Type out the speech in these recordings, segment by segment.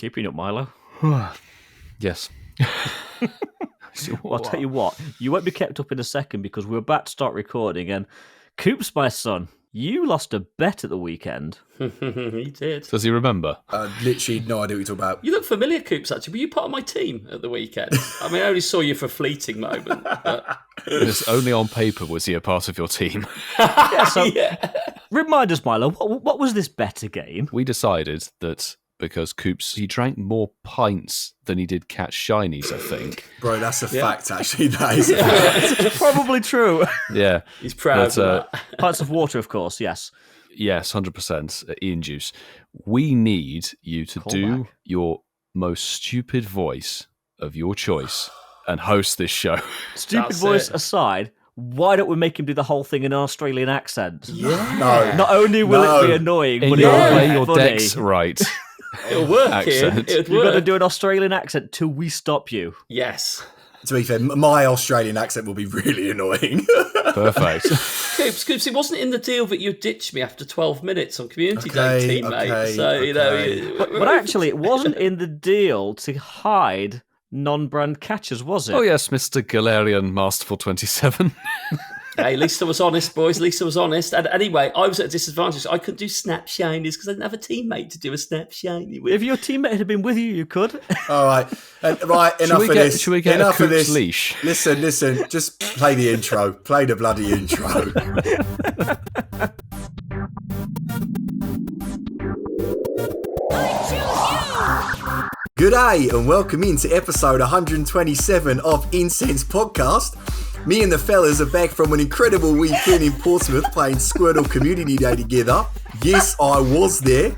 Keeping up, Milo. Yes. Well, I'll tell you what, you won't be kept up in a second because we're about to start recording. And Coops, my son, you lost a bet at the weekend. He did. Does he remember? Literally no idea what you're talking about. You look familiar, Coops, actually. Were you part of my team at the weekend? I mean, I only saw you for a fleeting moment. But... It's only on paper was he a part of your team. Remind us, Milo, what was this bet again? We decided that because Coops, he drank more pints than he did catch shinies, I think. Bro, that's a fact, actually. That is a fact. It's probably true. Yeah. He's proud of that. Pints of water, of course, yes. Yes, 100%. Ian Juice. We need you to do your most stupid voice of your choice and host this show. Stupid voice aside, why don't we make him do the whole thing in an Australian accent? Yeah. No. Not only will it be annoying, but it'll it'll play be your funny. decks right. It'll work, Accent. Ian. You've got to do an Australian accent till we stop you. Yes. To be fair, my Australian accent will be really annoying. Perfect. Coops, it wasn't in the deal that you ditched me after 12 minutes on Community Day, teammate. But actually, it wasn't in the deal to hide non-brand catchers, was it? Oh, yes, Mr. Galarian Masterful 27. Hey, at least I was honest, boys. At least I was honest. And anyway, I was at a disadvantage. I couldn't do snap shinies because I didn't have a teammate to do a snap shiny with. If your teammate had been with you, you could. All right. Right, enough of this. Should we get enough a of Coops this. leash? Listen. Just play the intro. Play the bloody intro. G'day and welcome into episode 127 of Incensed podcast. Me and the fellas are back from an incredible weekend in Portsmouth playing Squirtle Community Day together. Yes, I was there.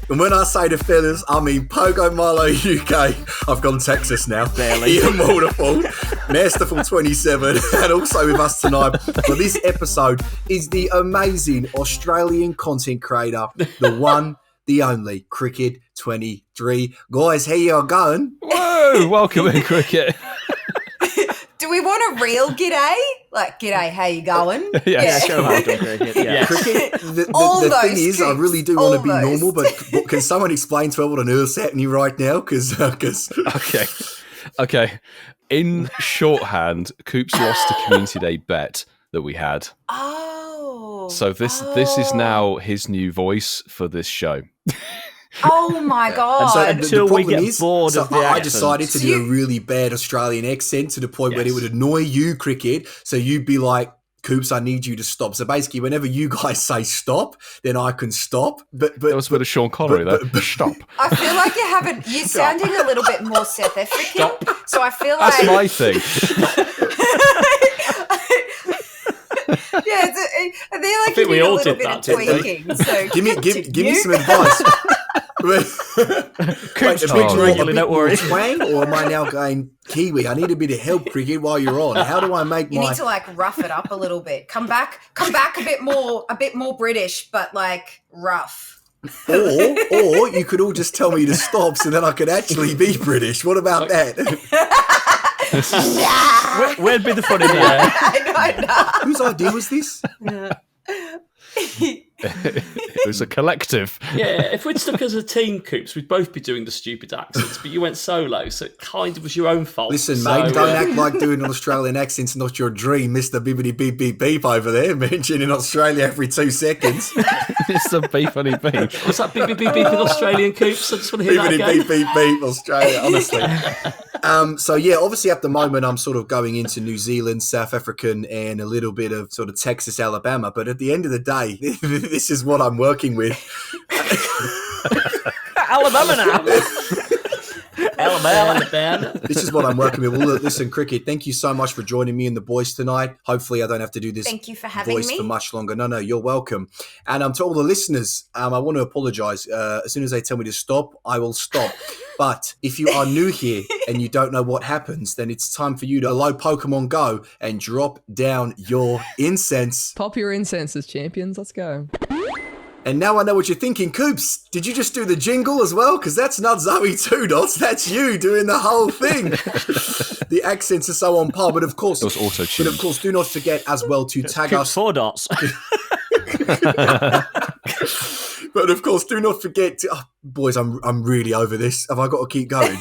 And when I say the fellas, I mean Pogo Milo UK. I've gone Texas now. Barely. Ian Waterfall, Masterful 27, and also with us tonight for this episode is the amazing Australian content creator, the one, the only, Kriket 23. Guys, how you going? Whoa, welcome in, Kriket. Do we want a real g'day? Like, g'day, how you going? Yes. Go hard on Cricket, yeah. Cricket, the thing is, I really do want to be normal, but can someone explain to me what on earth's happening right now? Because Okay. In shorthand, Coops lost a Community Day bet that we had. Oh. So this is now his new voice for this show. Oh my God. And so Until we problem get bored of the I accent. decided to do a really bad Australian accent to the point where it would annoy you, Cricket. So you'd be like, Coops, I need you to stop. So basically, whenever you guys say stop, then I can stop. But That was a bit of Sean Connery there. Stop. I feel like you're sounding a little bit more South African. So I feel like... That's my thing. Yeah, I feel like you need a little bit of tweaking. So give me some advice. Coops tweaks regularly, don't worry. Twang, or am I now going Kiwi? I need a bit of help, Cricket, while you're on. How do I make You need to like rough it up a little bit. Come back a bit more British, but like rough. Or you could all just tell me to stop so then I could actually be British. What about that? Where'd be the fun in there? I know. Whose idea was this? It was a collective. Yeah, if we'd stuck as a team, Coops, we'd both be doing the stupid accents, but you went solo, so it kind of was your own fault. Listen, mate, don't act like doing an Australian accent's not your dream. Mr. Bibbidi Beep Beep Beep over there, mentioning Australia every 2 seconds. It's a beef funny beef. Was that beep, beep, beep, beep in Australian, Coops? I just want to hear that Bibbidi again. Beep Beep Beep, Australia, honestly. So yeah, obviously at the moment I'm sort of going into New Zealand, South African, and a little bit of sort of Texas, Alabama. But at the end of the day, this is what I'm working with. Alabama now. Alabama. This is what I'm working with. Well, look, listen, Cricket, thank you so much for joining me and the boys tonight. Hopefully I don't have to do this Thank you for having voice me. for much longer. No, you're welcome. And to all the listeners, I want to apologise. As soon as they tell me to stop, I will stop. But if you are new here and you don't know what happens, then it's time for you to load Pokemon Go and drop down your incense. Pop your incenses, champions. Let's go. And now I know what you're thinking. Coops, did you just do the jingle as well? Because that's not Zoe 2 Dots. That's you doing the whole thing. The accents are so on par. But of course, It was auto-tuned. But of course, do not forget as well to tag Coops us. 4 dots. But of course, do not forget to... Oh, boys, I'm really over this. Have I got to keep going?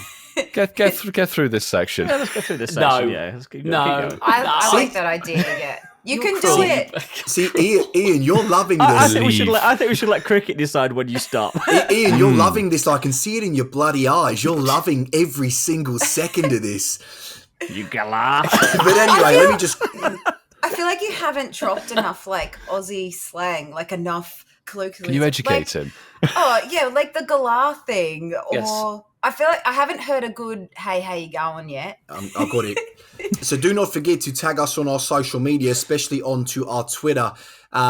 Get through this section. Yeah, let's go through this section. No. Yeah, let's keep No. going. I like that idea. Yeah, you can do it. See, Ian, you're loving this. I think we should let Cricket decide when you stop. Ian, you're loving this. I can see it in your bloody eyes. You're loving every single second of this. You gala. But anyway, let me just... I feel like you haven't dropped enough like Aussie slang, like enough colloquialism. Can you educate him? Oh yeah, like the galah thing, or Yes. I feel like I haven't heard a good "Hey, how you going" yet. I got it. So do not forget to tag us on our social media, especially onto our Twitter.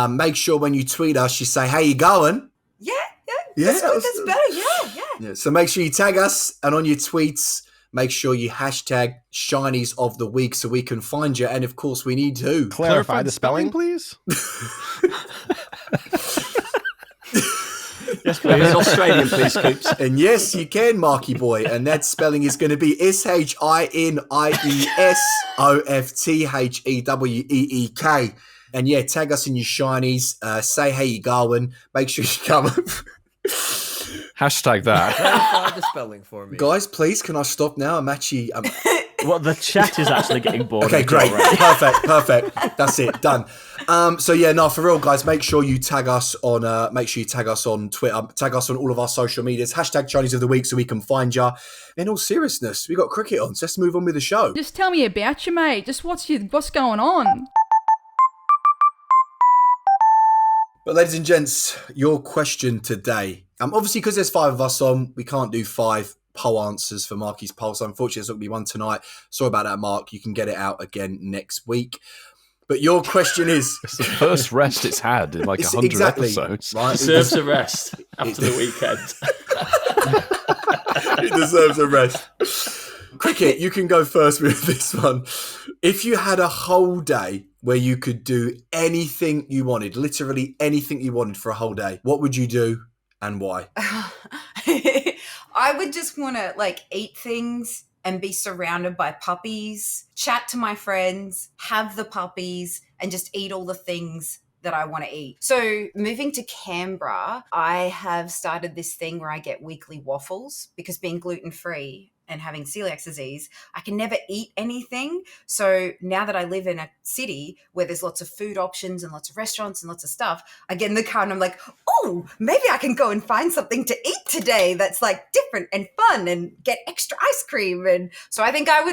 Make sure when you tweet us, you say, "How you going?" Yeah, Yeah, that's good. That's better. Yeah. Yeah. So make sure you tag us, and on your tweets, make sure you hashtag Shinies of the Week so we can find you. And of course, we need to Clarify the spelling, please. Yes, Have please. an Australian, please, Coops. And yes, you can, Marky Boy. And that spelling is going to be SHINIESOFTHEWEEK. And yeah, tag us in your shinies. Say hey you going. Make sure you come up. Hashtag that. Clarify the spelling for me. Guys, please, can I stop now? I'm actually... Well, the chat is actually getting bored. Okay, of it great. already. Perfect. That's it. Done. So yeah, no, for real, guys, make sure you tag us on Twitter, tag us on all of our social medias, hashtag Chinese of the Week so we can find you. In all seriousness, we got cricket on, so let's move on with the show. Just tell me about you, mate. Just what's going on? But ladies and gents, your question today. Obviously, because there's 5 of us on, we can't do 5 poll answers for Marky's poll. So unfortunately, there's not going to be one tonight. Sorry about that, Mark. You can get it out again next week. But your question is... It's the first rest it's had in like 100 episodes. Right? Deserves a rest after the weekend. It deserves a rest. Cricket, you can go first with this one. If you had a whole day where you could do anything you wanted, literally anything you wanted for a whole day, what would you do and why? I would just want to like eat things and be surrounded by puppies, chat to my friends, have the puppies, and just eat all the things that I want to eat. So moving to Canberra, I have started this thing where I get weekly waffles because being gluten-free and having celiac disease, I can never eat anything. So now that I live in a city where there's lots of food options and lots of restaurants and lots of stuff, I get in the car and I'm like, oh, maybe I can go and find something to eat today that's like different and fun and get extra ice cream. And so I think I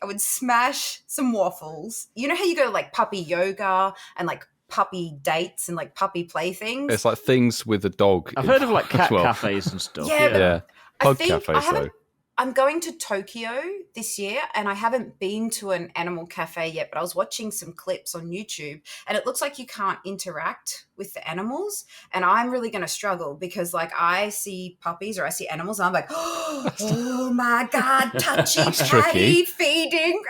would smash some waffles. You know how you go to like puppy yoga and like puppy dates and like puppy playthings? It's like things with a dog. I've heard of like cat as well. cafes and stuff. Yeah, but Yeah. I Pug think cafes, though. I'm going to Tokyo this year and I haven't been to an animal cafe yet, but I was watching some clips on YouTube and it looks like you can't interact with the animals. And I'm really going to struggle because like I see puppies or I see animals and I'm like, oh my God, touchy, That's patty, tricky. feeding.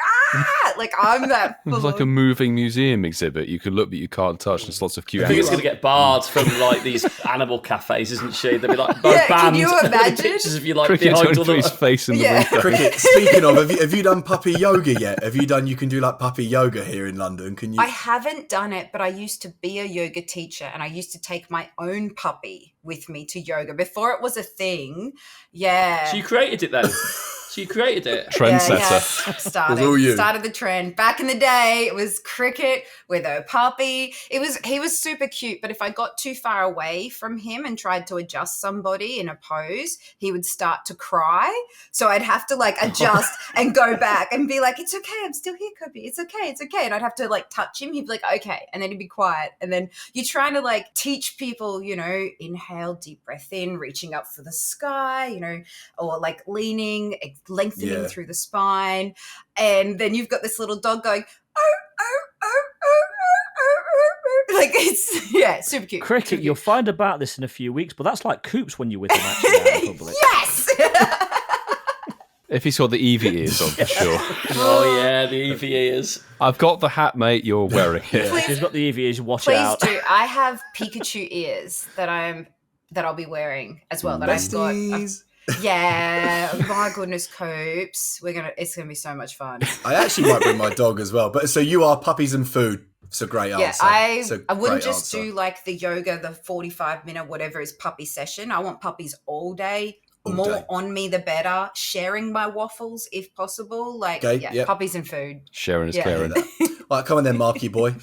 Like I'm that. It's like a moving museum exhibit. You can look, but you can't touch. There's lots of cute I think it's animals. going to get barred from like these animal cafes, isn't she? They'll be like Yeah, banned. can you imagine? Pictures of you like Cricket behind going all through his the. face in the Yeah. window. Cricket, speaking of, have you done puppy yoga yet? You can do like puppy yoga here in London? Can you? I haven't done it, but I used to be a yoga teacher and I used to take my own puppy with me to yoga before it was a thing. Yeah. So you created it then. So you created it. Trendsetter. It was all you. Started the trend. Back in the day, it was Cricket with a puppy. He was super cute, but if I got too far away from him and tried to adjust somebody in a pose, he would start to cry. So I'd have to like adjust and go back and be like, it's okay, I'm still here, Kobe. It's okay. And I'd have to like touch him. He'd be like, okay. And then he'd be quiet. And then you're trying to like teach people, inhale, deep breath in, reaching up for the sky, or like leaning, lengthening through the spine. And then you've got this little dog going, like it's super cute. Cricket, you'll find about this in a few weeks, but that's like Coops when you're with him actually out in public. Yes. If he's got the Eevee ears on, for sure. Oh yeah, the EV ears. I've got the hat, mate. You're wearing it. If he's got the EVs, watch Please out. do. I have Pikachu ears that I'll be wearing as well. That I've got. Besties. Yeah, my goodness, Coops. It's gonna be so much fun. I actually might bring my dog as well. But so you are puppies and food. It's a great Yeah, answer. I wouldn't just do like the yoga, the 45-minute, whatever is puppy session. I want puppies all day. More on me, the better. Sharing my waffles if possible. Like, puppies and food. Sharing is caring. All right, come on then, Marky boy.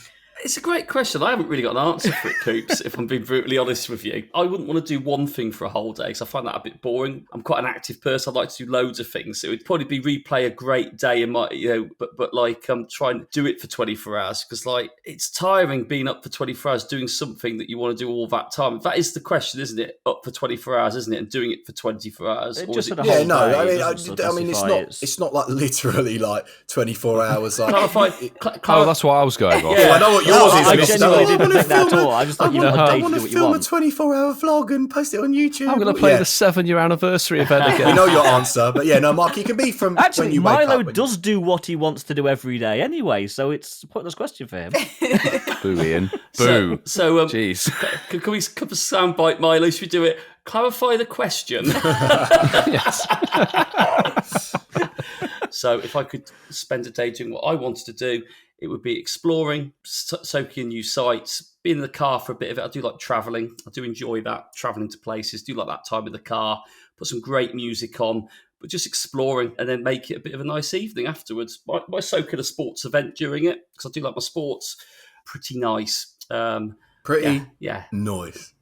It's a great question. I haven't really got an answer for it, Coops, if I'm being brutally honest with you. I wouldn't want to do one thing for a whole day because I find that a bit boring. I'm quite an active person. I'd like to do loads of things. It would probably be replay a great day in my, but like try and do it for 24 hours because like it's tiring being up for 24 hours doing something that you want to do all that time. That is the question, isn't it? Up for 24 hours, isn't it? And doing it for 24 hours. It's not like literally like 24 hours. Like, that's what I was going on. Yeah, I know what yours is. I genuinely didn't think that at all. I just thought you had a day to do what you want. I want to film a 24-hour vlog and post it on YouTube. I'm going to play the 7-year anniversary event again. We know your answer, but Mark, it can be from actually, when you wake Milo up. does do what he wants to do every day anyway, so it's a pointless question for him. Boo, Ian. Boo. So jeez. Can we come a soundbite, Milo? Should we do it? Clarify the question. Yes. So if I could spend a day doing what I wanted to do, it would be exploring, soaking in new sights, being in the car for a bit of it. I do like travelling. I do enjoy that, travelling to places. Do like that time in the car, put some great music on, but just exploring and then make it a bit of a nice evening afterwards. Might soak in a sports event during it because I do like my sports. Pretty nice. Pretty? Yeah. Nice.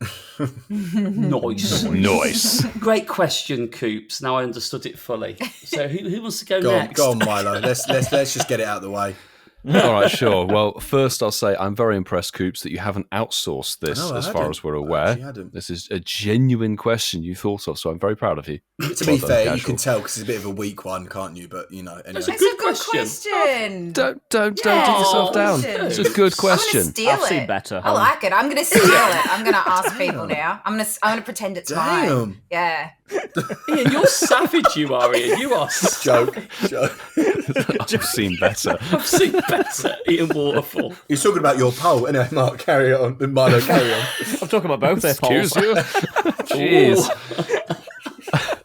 Nice. Great question, Coops. Now I understood it fully. So who wants to go next? Go on, Milo. Let's just get it out of the way. All right, sure. Well, first I'll say I'm very impressed, Coops, that you haven't outsourced this as far as we're aware. This is a genuine question you thought of, so I'm very proud of you. To be fair, you can tell because it's a bit of a weak one, can't you? But, anyway. It's a good question. Don't dig yourself down. It's a good question. I'm going to steal I've seen better. I like it. I'm going to steal it. I'm going to ask people now. I'm going to pretend it's mine. Yeah. Ian, you're savage, you are, Ian. You are joke. I've seen better. I've seen better. Ian Waterfall. You're talking about your poll. Anyway, Mark, carry on. Milo, carry on. I'm talking about both their polls. Excuse you. Jeez.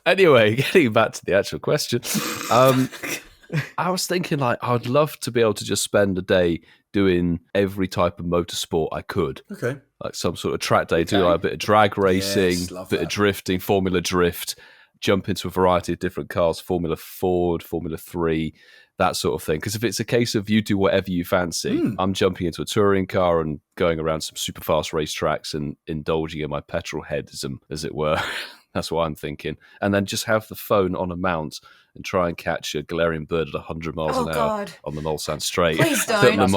Anyway, getting back to the actual question. I was thinking, I'd love to be able to just spend a day doing every type of motorsport I could. Okay. Like some sort of track day, do like a bit of drag racing, bit of drifting, Formula Drift, jump into a variety of different cars, Formula Ford, Formula 3, that sort of thing. Because if it's a case of you do whatever you fancy, I'm jumping into a touring car and going around some super fast racetracks and indulging in my petrol headism, as it were. That's what I'm thinking. And then just have the phone on a mount and try and catch a Galarian bird at 100 miles an hour on the Mulsanne Straight. Please don't.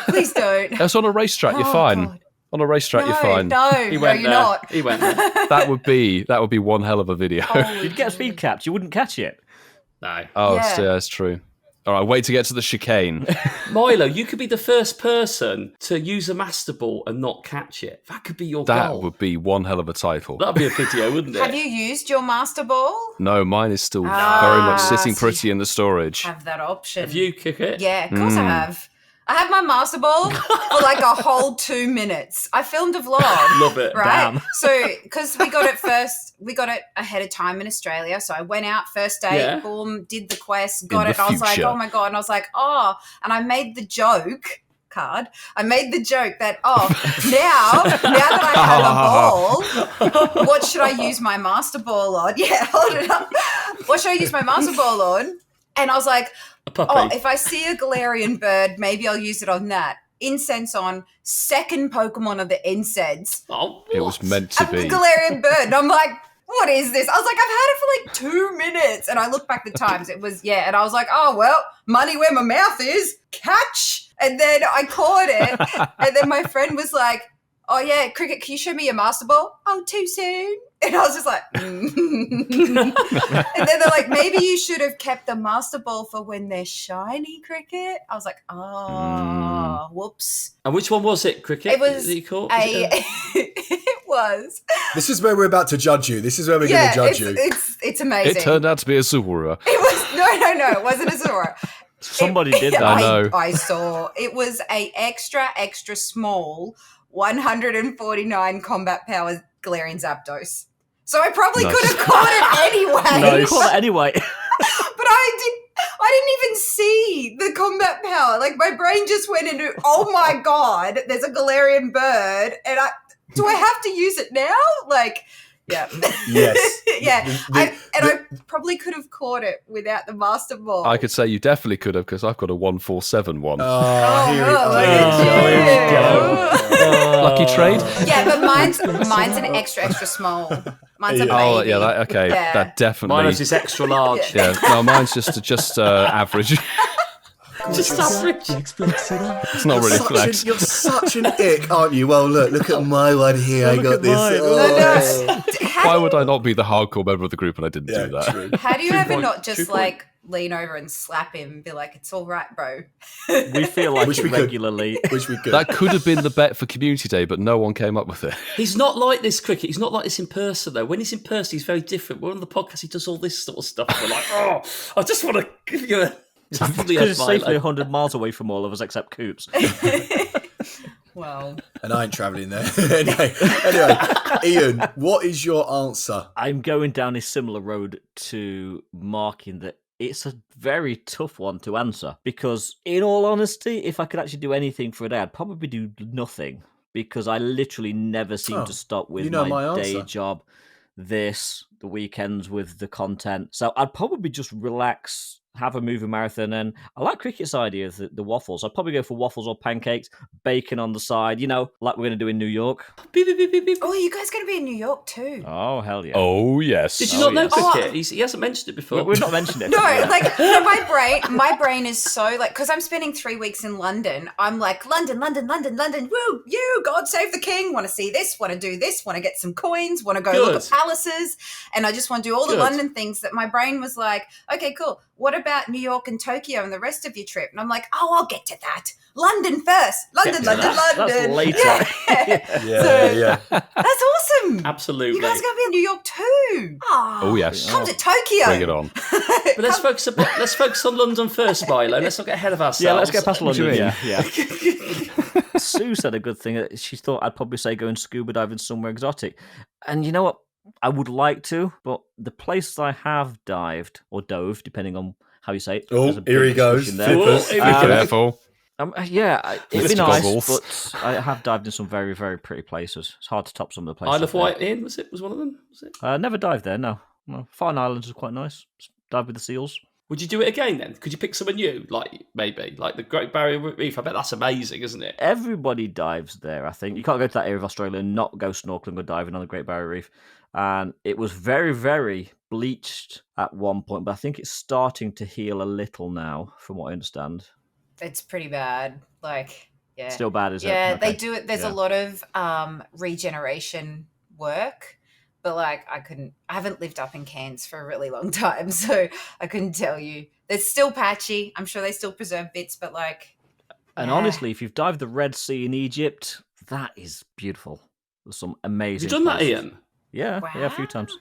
Please don't. That's on a racetrack, you're fine. God. On a racetrack, you're fine. You're not. He went there. That would be one hell of a video. You'd get a speed capped, you wouldn't catch it. No. Oh, yeah, that's true. All right, wait to get to the chicane. Milo, you could be the first person to use a master ball and not catch it. That could be your goal. That would be one hell of a title. That'd be a video, wouldn't it? Have you used your master ball? No, mine is still very much sitting pretty in the storage. Have that option. Have you, Kriket? Yeah, of course I have. I had my master ball for like a whole 2 minutes. I filmed a vlog. Love it. Right? Damn. So, because we got it ahead of time in Australia. So I went out first day, boom, did the quest, got it. I was like, oh my God. And I was like, and I made the joke that, now that I have a ball, what should I use my master ball on? Yeah, hold it up. What should I use my master ball on? And I was like, if I see a Galarian bird, maybe I'll use it on that. Incense on, second Pokemon of the Incensed. It was meant to be. A Galarian bird. And I'm like, what is this? I was like, I've had it for like 2 minutes. And I looked back the times. It was, and I was like, oh, well, money where my mouth is. Catch. And then I caught it. And then my friend was like, oh, yeah, Kriket, can you show me your master ball? Oh, too soon. And I was just like, And then they're like, maybe you should have kept the master ball for when they're shiny, Kriket. I was like, whoops. And which one was it, Kriket? It was that you caught? It was. This is where we're about to judge you. This is where we're going to judge you. It's amazing. It turned out to be a Zora. It was, no, it wasn't a Zora. Somebody did that. I know. I saw. It was a extra small 149 combat power Galarian Zapdos. So I probably could have caught it anyway. No, you caught it anyway. But I didn't even see the combat power. Like my brain just went into, oh my God, there's a Galarian bird. And do I have to use it now? Like, yeah. Yes. Yeah. I probably could have caught it without the Master Ball. I could say you definitely could have, because I've got a 147 one. Here look at you. Lucky trade? Yeah, but mine's an extra small. Mine's a baby. Oh, yeah, okay. Yeah. That definitely. Mine is this extra large. Yeah, no, mine's just average. Just average. It's not really flex. You're such an ick, aren't you? Well, look at my one here. I got this. Why would I not be the hardcore member of the group and I didn't do that? True. How do you ever not just like lean over and slap him and be like, it's all right, bro? We feel like Wish it we could. regularly. Wish we could. That could have been the bet for Community Day, but no one came up with it. He's not like this, Cricket. He's not like this in person, though. When he's in person, he's very different. We're on the podcast, he does all this sort of stuff. We're like, oh, I just want to give you a... Because it's safely 100 miles away from all of us except Coops. Well, and I ain't travelling there. anyway, Ian, what is your answer? I'm going down a similar road to marking that it's a very tough one to answer. Because, in all honesty, if I could actually do anything for a day, I'd probably do nothing. Because I literally never seem to stop with my day answer. job, the weekends with the content. So I'd probably just relax, have a movie marathon, and I like Cricket's idea of the waffles. I'd probably go for waffles or pancakes, bacon on the side, like we're going to do in New York. Beep, beep, beep, beep, beep. oh, you guys going to be in New York too? Oh, hell yeah. Oh, yes. Did you not know yes. Cricket? He hasn't mentioned it before. We've not mentioned it. No, my brain is so like, because I'm spending 3 weeks in London. I'm like, London, woo, you, God save the king. Want to see this, want to do this, want to get some coins, want to go look at palaces. And I just want to do all the London things that my brain was like, okay, cool. What about New York and Tokyo and the rest of your trip? And I'm like, I'll get to that. London first. London. That's later. Yeah. That's awesome. Absolutely. You guys are going to be in New York too. Oh, yes. Come to Tokyo. Bring it on. But let's focus on London first, Milo. Let's not get ahead of ourselves. Yeah, let's get past London. Yeah. Sue said a good thing. She thought I'd probably say going scuba diving somewhere exotic. And you know what? I would like to, but the places I have dived, or dove, depending on how you say it. Oh, here he goes. Careful. It'd be Mr. nice, Goggles. but I have dived in some very, very pretty places. It's hard to top some of the places. Isle of Wight Inn, was one of them? Was it? Never dived there, no. Fine Islands is quite nice. Dive with the seals. Would you do it again then? Could you pick somewhere new? Like the Great Barrier Reef? I bet that's amazing, isn't it? Everybody dives there, I think. You can't go to that area of Australia and not go snorkeling or diving on the Great Barrier Reef. And it was very, very bleached at one point, but I think it's starting to heal a little now, from what I understand. It's pretty bad. Like, yeah. Still bad, is it? Yeah, Okay. they do it. There's a lot of regeneration work, but like I haven't lived up in Cairns for a really long time, so I couldn't tell you. It's still patchy. I'm sure they still preserve bits, but like. And honestly, if you've dived the Red Sea in Egypt, that is beautiful. There's some amazing. Have you done that, places. Ian? Yeah, a few times.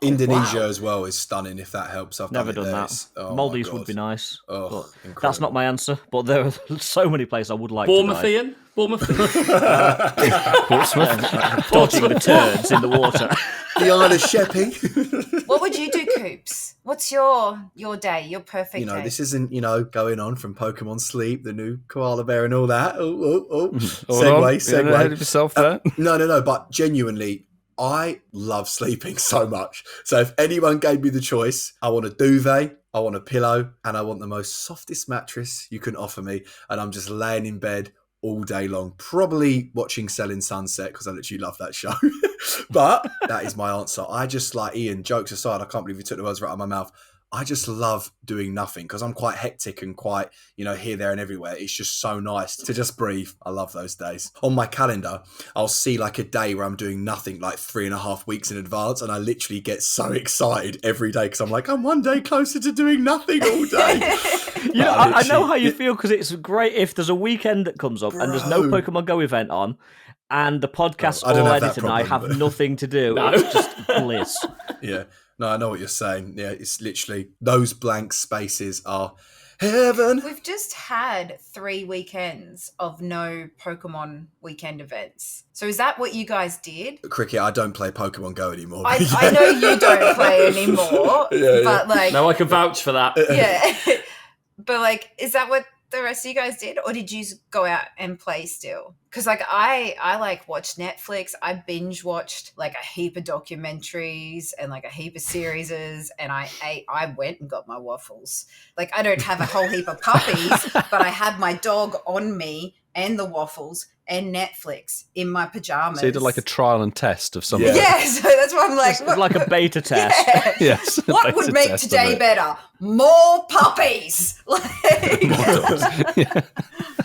Indonesia as well is stunning, if that helps. I've Never done done there. that. Oh, Maldives my would be God. nice. Oh, but incredible. that's not my answer. But there are so many places I would like Bournemouth, to dive. Ian? Bournemouth? Portsmouth. Dodging the turds in the water. The Isle of Sheppey. What would you do, Coops? What's your day? Your perfect day? This isn't, going on from Pokemon Sleep, the new koala bear and all that. Oh. Hold on. Segue. You're ahead of yourself there. No, but genuinely, I love sleeping so much. So if anyone gave me the choice, I want a duvet, I want a pillow, and I want the most softest mattress you can offer me. And I'm just laying in bed all day long, probably watching Selling Sunset, because I literally love that show. But that is my answer. I just, like Ian, jokes aside, I can't believe you took the words right out of my mouth. I just love doing nothing because I'm quite hectic and quite, here, there and everywhere. It's just so nice to just breathe. I love those days. On my calendar, I'll see like a day where I'm doing nothing like 3.5 weeks in advance. And I literally get so excited every day because I'm like, I'm one day closer to doing nothing all day. I know how you feel because it's great if there's a weekend that comes up and there's no Pokemon Go event on and the podcast's I don't all have that edited and I problem, have but- nothing to do. It's just bliss. Yeah. No, I know what you're saying. Yeah, it's literally those blank spaces are heaven. We've just had 3 weekends of no Pokemon weekend events. So is that what you guys did? Cricket, I don't play Pokemon Go anymore. I know you don't play anymore, Yeah. but like, No, I can vouch for that. yeah. But like, is that what the rest of you guys did, or did you go out and play still? Because like I like watched Netflix. I binge watched like a heap of documentaries and like a heap of series, and I went and got my waffles. Like I don't have a whole heap of puppies, but I had my dog on me and the waffles and Netflix in my pajamas. So you did like a trial and test of something. Yeah, so that's why I'm like, It's like a beta test. Yeah. Yes. What would make today better? More puppies. Like, Yeah.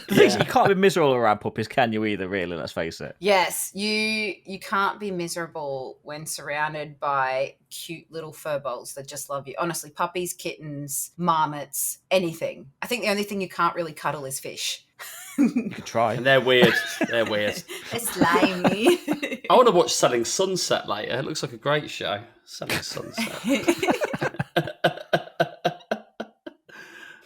The thing is, you can't be miserable around puppies, can you? Either, really. Let's face it. yes, you can't be miserable when surrounded by cute little fur balls that just love you. Honestly, puppies, kittens, marmots, anything. I think the only thing you can't really cuddle is fish. You could try. And they're weird. They're weird. It's slimy. I want to watch Selling Sunset later. It looks like a great show. Selling Sunset.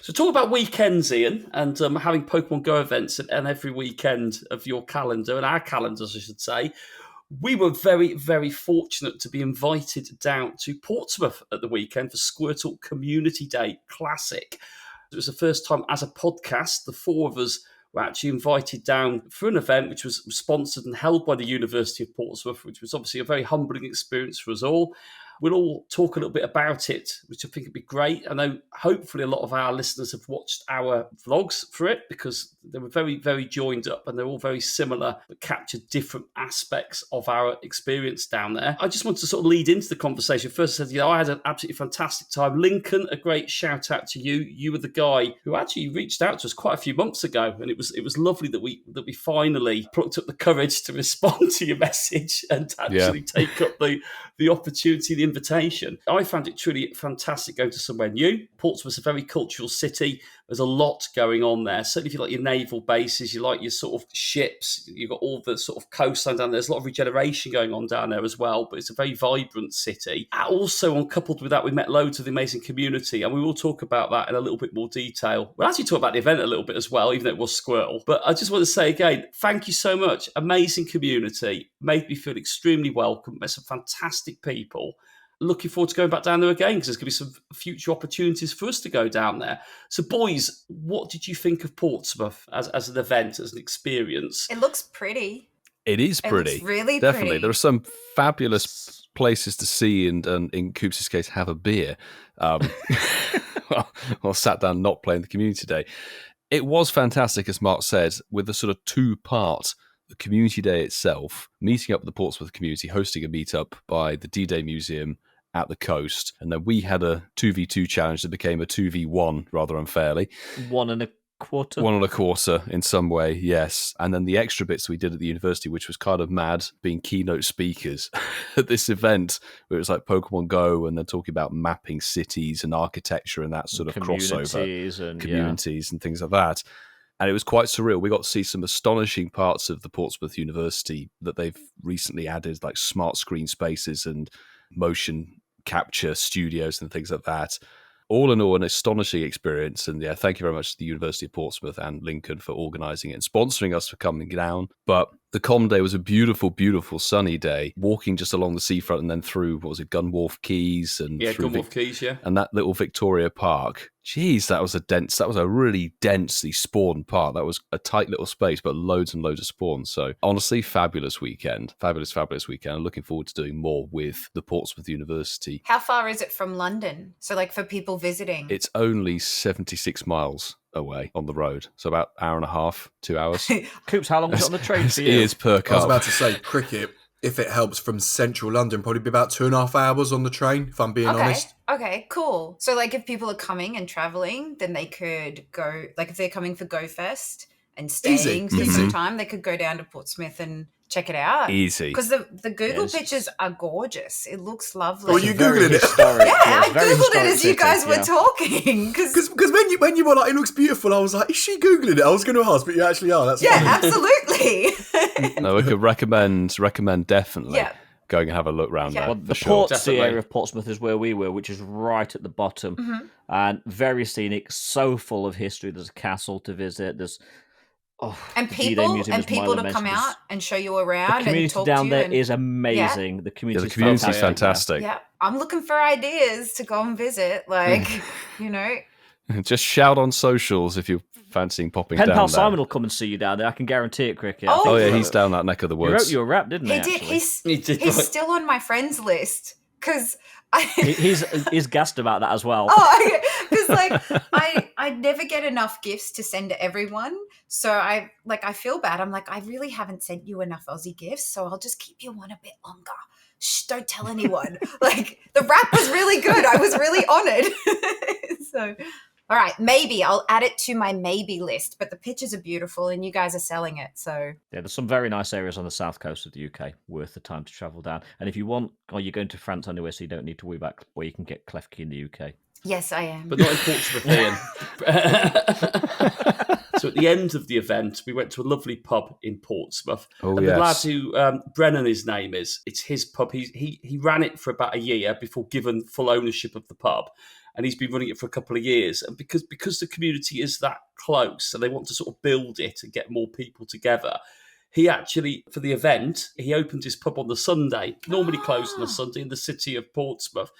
So talk about weekends, Ian, and having Pokemon Go events and every weekend of your calendar, and our calendars, I should say. We were very, very fortunate to be invited down to Portsmouth at the weekend for Squirtle Community Day Classic. It was the first time as a podcast, the four of us were actually invited down for an event which was sponsored and held by the University of Portsmouth, which was obviously a very humbling experience for us all. We'll all talk a little bit about it, which I think would be great. I know hopefully a lot of our listeners have watched our vlogs for it because they were very, very joined up and they're all very similar but captured different aspects of our experience down there. I just wanted to sort of lead into the conversation. First, I said, I had an absolutely fantastic time. Lincoln, a great shout out to you. You were the guy who actually reached out to us quite a few months ago, and it was lovely that we finally plucked up the courage to respond to your message and actually take up the opportunity, the invitation. I found it truly fantastic going to somewhere new. Portsmouth's a very cultural city. There's a lot going on there. Certainly if you like your naval bases, you like your sort of ships, you've got all the sort of coastline down there. There's a lot of regeneration going on down there as well, but it's a very vibrant city. Also, coupled with that, we met loads of the amazing community, and we will talk about that in a little bit more detail. We'll actually talk about the event a little bit as well, even though it was Squirtle. But I just want to say again, thank you so much. Amazing community. Made me feel extremely welcome. Met some fantastic people. Looking forward to going back down there again because there's going to be some future opportunities for us to go down there. So, boys, what did you think of Portsmouth as an event, as an experience? It looks pretty. It is pretty. It looks really Definitely. pretty. There are some fabulous places to see and in Coops' case, have a beer. Well, sat down not playing the community day. It was fantastic, as Mark said, with the sort of two-part the community day itself, meeting up with the Portsmouth community, hosting a meetup by the D-Day Museum at the coast. And then we had a 2v2 challenge that became a 2v1 rather unfairly. 1.25. 1.25 in some way, yes. And then the extra bits we did at the university, which was kind of mad, being keynote speakers at this event, where it was like Pokemon Go and then talking about mapping cities and architecture and that sort of crossover. Communities and things like that. And it was quite surreal. We got to see some astonishing parts of the Portsmouth University that they've recently added, like smart screen spaces and motion capture studios and things like that. All in all, an astonishing experience. And yeah, thank you very much to the University of Portsmouth and Lincoln for organising it and sponsoring us for coming down. But the Comm Day was a beautiful, beautiful sunny day, walking just along the seafront and then through, what was it, Gunwharf Quays? And through Gunwharf Quays, yeah. And that little Victoria Park. Jeez, that was a really densely spawned park. That was a tight little space, but loads and loads of spawns. So honestly, fabulous weekend. Fabulous weekend. I'm looking forward to doing more with the Portsmouth University. How far is it from London? So like for people visiting? It's only 76 miles away on the road. So about an hour and a half, 2 hours. Coops, how long was it on the train for you? It is per car. I was about to say, Kriket, if it helps, from central London, probably be about 2.5 hours on the train, if I'm being honest. Okay, cool. So like if people are coming and traveling, then they could go, like if they're coming for Go Fest and staying for some time, they could go down to Portsmouth and check it out. Easy. Because the Google pictures are gorgeous. It looks lovely. Well, you Googled it. I Googled it as you guys were talking. Because when you were like, it looks beautiful, I was like, is she Googling it? I was going to ask, but you actually are. That's funny. Absolutely. No, we could recommend definitely. Yeah. Going and have a look around there. Well, the Portsea area of Portsmouth is where we were, which is right at the bottom, and very scenic, so full of history. There's a castle to visit. There's people to come out and show you around. The community and talk down to there you is amazing. The community is fantastic. Yeah, I'm looking for ideas to go and visit. Like, Just shout on socials if you're fancying popping Pen down Pal there. Simon will come and see you down there. I can guarantee it, Cricket. Oh, Oh yeah, he's down that neck of the He woods. wrote you a rap, didn't he? He did. Actually? He's still on my friends list because He's gassed about that as well. Oh, because I never get enough gifts to send to everyone, so I feel bad. I'm like, I really haven't sent you enough Aussie gifts, so I'll just keep you on a bit longer. Shh, don't tell anyone. Like, the rap was really good. I was really honoured. So, all right, maybe I'll add it to my maybe list. But the pictures are beautiful, and you guys are selling it. So Yeah, there's some very nice areas on the south coast of the UK worth the time to travel down. And if you want, or you're going to France anyway, so you don't need to worry about where you can get Klefki in the UK. yes, I am. But not in Portsmouth, Ian. So at the end of the event, we went to a lovely pub in Portsmouth. Oh, and the lad yes. who, Brennan, his name is, it's his pub. He ran it for about a year before given full ownership of the pub. And he's been running it for a couple of years. And because the community is that close and they want to sort of build it and get more people together, he actually, for the event, he opened his pub on the Sunday, normally closed on a Sunday in the city of Portsmouth.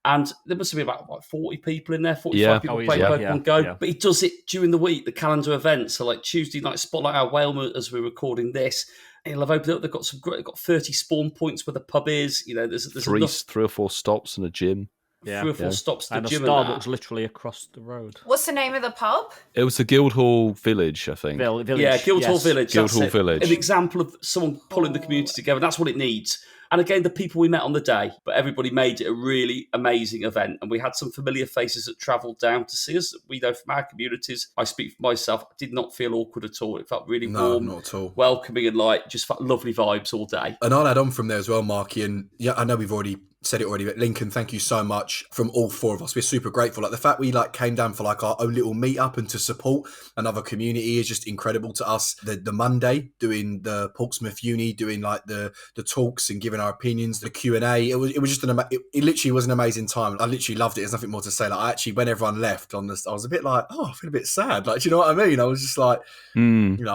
And there must have been about 40 people in there, 45 people playing Pokemon Go. Yeah. But he does it during the week, the calendar events. So like Tuesday night, Spotlight Hour Wales, as we're recording this, he'll have opened up. They've got they've got 30 spawn points where the pub is. You know, there's three enough, or four stops and a gym. 3 or 4 stops to And the the gym. And Starbucks that. literally across the road. What's the name of the pub? It was the Guildhall Village, I think. Village, Yeah, Guildhall yes. Village. Guildhall that's it. Village. An example of someone pulling the community together. That's what it needs. And again, the people we met on the day, but everybody made it a really amazing event. And we had some familiar faces that travelled down to see us that we know from our communities. I speak for myself. I did not feel awkward at all. It felt really warm, not at all. welcoming and just felt lovely vibes all day. And I'll add on from there as well, Marky. And yeah, I know we've already said it already, but Lincoln, thank you so much from all 4 of us. We're super grateful. Like the fact we came down for our own little meetup and to support another community is just incredible to us. The Monday doing the Portsmouth Uni, doing the talks and giving our opinions, the Q&A. It was just it literally was an amazing time. I literally loved it. There's nothing more to say. I actually, when everyone left I was a bit I feel a bit sad. Do you know what I mean? I was just I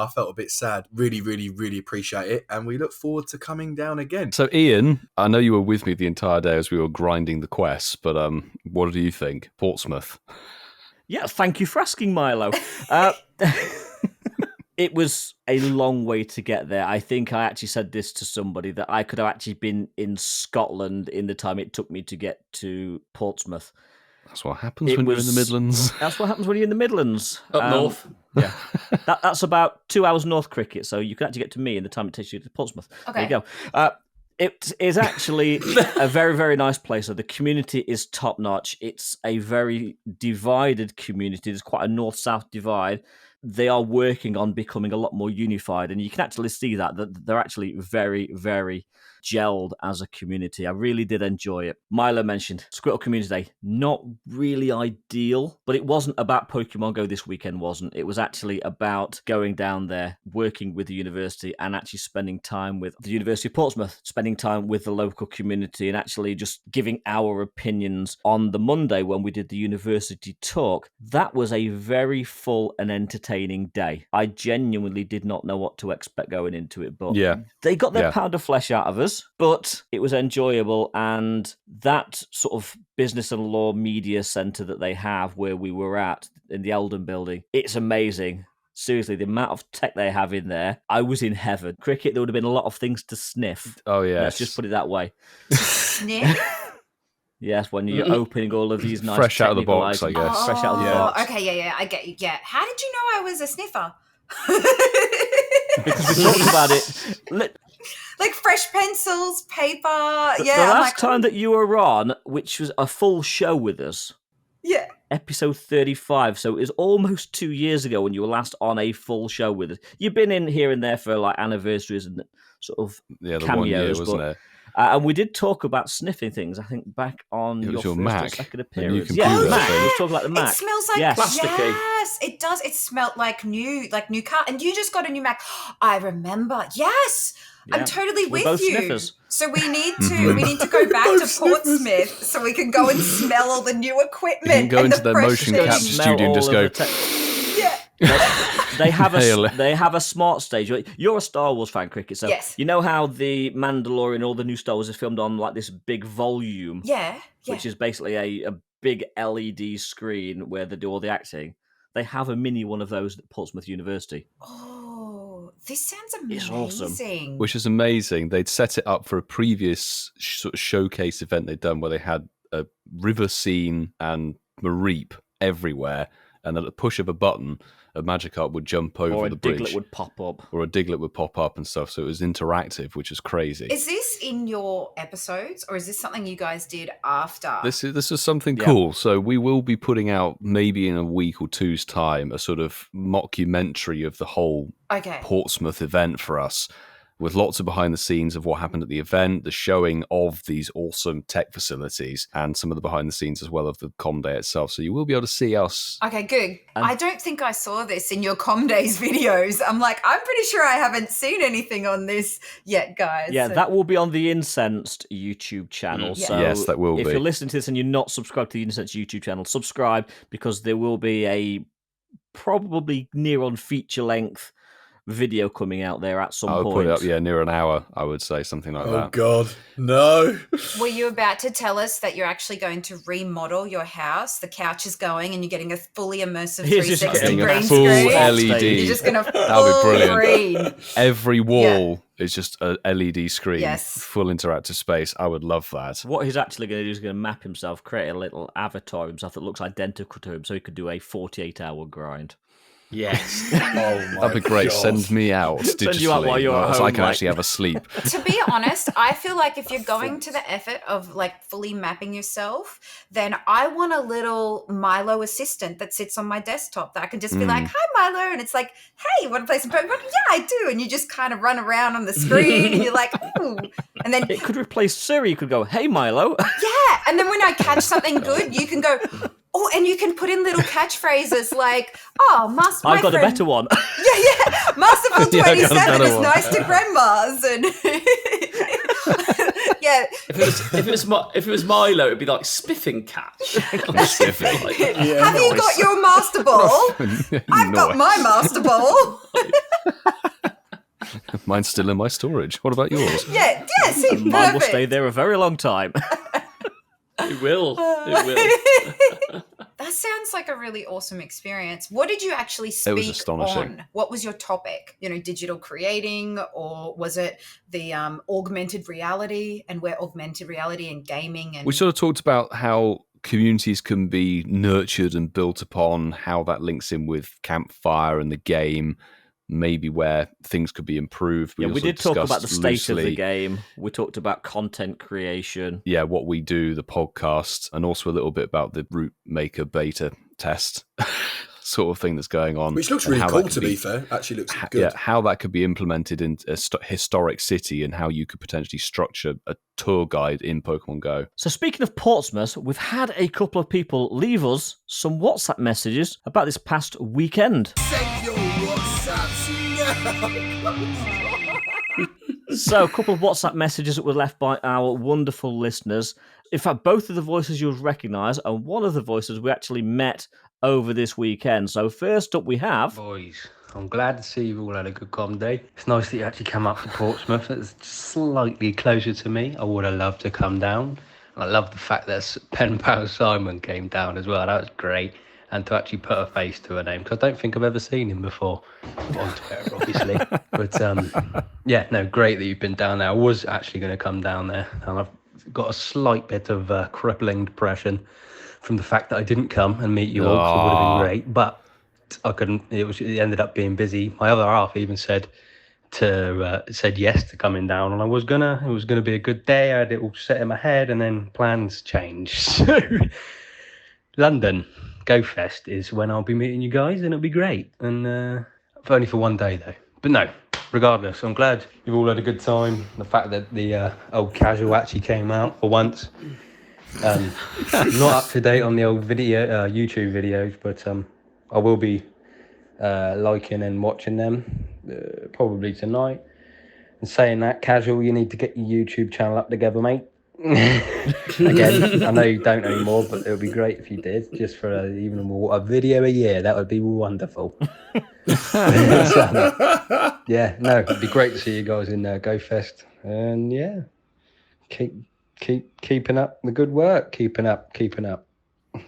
felt a bit sad. Really, really, really appreciate it. And we look forward to coming down again. So Ian, I know you were with me the entire day as we were grinding the quests, but what do you think? Portsmouth. Yeah, thank you for asking, Milo. It was a long way to get there. I think I actually said this to somebody, that I could have actually been in Scotland in the time it took me to get to Portsmouth. That's what happens when you're in the Midlands. That's what happens when you're in the Midlands. Up north. Yeah. That's about 2 hours north, Cricket, so you can actually get to me in the time it takes you to Portsmouth. Okay. There you go. It is actually a very, very nice place. So the community is top-notch. It's a very divided community. There's quite a north-south divide. They are working on becoming a lot more unified, and you can actually see that they're actually very, very gelled as a community. I really did enjoy it. Milo mentioned Squirtle Community Day. Not really ideal, but it wasn't about Pokemon Go this weekend, wasn't. It was actually about going down there, working with the university, and actually spending time with the University of Portsmouth, spending time with the local community, and actually just giving our opinions on the Monday when we did the university talk. That was a very full and entertaining day. I genuinely did not know what to expect going into it, but they got their pound of flesh out of us, but it was enjoyable. And that sort of business and law media centre that they have where we were at in the Eldon building, it's amazing. Seriously, the amount of tech they have in there, I was in heaven. Cricket, there would have been a lot of things to sniff. Oh, yeah. Let's just put it that way. Sniff? Yes, when you're opening all of these nice fresh out of the technical box, I items. guess. Fresh out of the box. Okay, yeah, I get you. Yeah. How did you know I was a sniffer? Because we talked about it. Like fresh pencils, paper. The Yeah. last time that you were on, which was a full show with us, Yeah. episode 35, so it was almost 2 years ago when you were last on a full show with us. You've been in here and there for anniversaries and sort of the cameos, 1 year, wasn't it? And we did talk about sniffing things, I think, back on It your was your first Mac, or second the new appearance. computer, Yeah, I Mac. think. We were talking about the Mac. It smells like Yes. Plasticky. Yes, it does. It smelled like new car. And you just got a new Mac. I remember. Yes. Yeah. I'm totally We're with both you. sniffers. So we need to go back to Portsmouth so we can go and smell all the new equipment. You can go and into the their fresh motion things. capture studio and just go. They have Hail. they have a smart stage. You're a Star Wars fan, Cricket, so Yes. you know how the Mandalorian, all the new Star Wars is filmed on this big volume, Yeah. which is basically a big LED screen where they do all the acting. they have a mini one of those at Portsmouth University. Oh, this sounds It's amazing. Which is amazing. They'd set it up for a previous sort of showcase event they'd done where they had a river scene and Mareep everywhere, and at the push of a button, a Magikarp would jump over the bridge. Or a Diglett would pop up. Or a Diglett would pop up and stuff, so it was interactive, which is crazy. Is this in your episodes, or is this something you guys did after? This is something cool. So we will be putting out, maybe in a week or two's time, a sort of mockumentary of the whole Portsmouth event for us, with lots of behind the scenes of what happened at the event, the showing of these awesome tech facilities, and some of the behind the scenes as well of the Com Day itself. So you will be able to see us. Okay, good. I don't think I saw this in your Com Days videos. I'm pretty sure I haven't seen anything on this yet, guys. Yeah, that will be on the Incensed YouTube channel. So yes, that will be. If you're listening to this and you're not subscribed to the Incensed YouTube channel, subscribe, because there will be a probably near on feature length video coming out there at some point. I'll put it up, near an hour, I would say, something like that. Oh, God. No. Were you about to tell us that you're actually going to remodel your house? The couch is going and you're getting a fully immersive 360 green full screen? LED. You're just going to That'll be brilliant. green. Every wall is just a LED screen. Yes. Full interactive space. I would love that. What he's actually going to do is going to map himself, create a little avatar of himself that looks identical to him, so he could do a 48-hour grind. Yes. Oh, my That'd be great. God. Send me out digitally. Send you out while you're at so home, I can actually have a sleep. To be honest, I feel like if you're going to the effort of fully mapping yourself, then I want a little Milo assistant that sits on my desktop that I can just be like, "Hi, Milo," and it's like, "Hey, you want to play some Pokemon?" "Yeah, I do." And you just kind of run around on the screen, and you're like, "Ooh," and then It could replace Siri. You could go, "Hey, Milo." yeah, and then when I catch something good, you can go. Oh, and you can put in little catchphrases like, "Oh, Master, I've got a better one. Yeah, Masterful Yeah, I got a 27 better is one. nice to grandmas," and yeah. If it was Milo, it'd be like Spiffing Catch. Yeah, Have you got your Master Ball? I've got my Master Ball. Mine's still in my storage. What about yours? Yeah, see, Mine will stay perfect. there a very long time. It will. It will. That sounds like a really awesome experience. What did you actually speak It was astonishing. on? What was your topic? Digital creating, or was it the augmented reality, and where augmented reality and gaming and We sort of talked about how communities can be nurtured and built upon, how that links in with Campfire and the game, maybe where things could be improved. We also did talk about the discussed state of the loosely, game. We talked about content creation. yeah, what we do, the podcast, and also a little bit about the Root Maker beta test sort of thing that's going on. Which looks and really how cool, that to could be fair. Actually looks good. Yeah, how that could be implemented in a historic city and how you could potentially structure a tour guide in Pokemon Go. So speaking of Portsmouth, we've had a couple of people leave us some WhatsApp messages about this past weekend. Send your WhatsApps now. So a couple of WhatsApp messages that were left by our wonderful listeners. In fact, both of the voices you'll recognise, and one of the voices we actually met over this weekend. So first up we have... Boys, I'm glad to see you've all had a good com day. It's nice that you actually come up to Portsmouth. It's slightly closer to me. I would have loved to come down. And I love the fact that Pen Pal Simon came down as well. That was great. And to actually put a face to a name, because I don't think I've ever seen him before. On Twitter, obviously. But yeah, no, great that you've been down there. I was actually going to come down there. And I've got a slight bit of crippling depression from the fact that I didn't come and meet you all, because it would have been great. But I couldn't. It ended up being busy. My other half even said yes to coming down, and it was gonna be a good day. I had it all set in my head, and then plans changed. So London Go Fest is when I'll be meeting you guys, and it'll be great. And only for one day though. But no, regardless, I'm glad you've all had a good time. The fact that the old casual actually came out for once. Not up to date on the old video YouTube videos, but I will be liking and watching them probably tonight. And saying that, casual, you need to get your YouTube channel up together, mate. Again, I know you don't anymore, but it would be great if you did, just for even a video a year. That would be wonderful. Yeah, no, it'd be great to see you guys in Go Fest, and yeah, keeping up the good work, keeping up.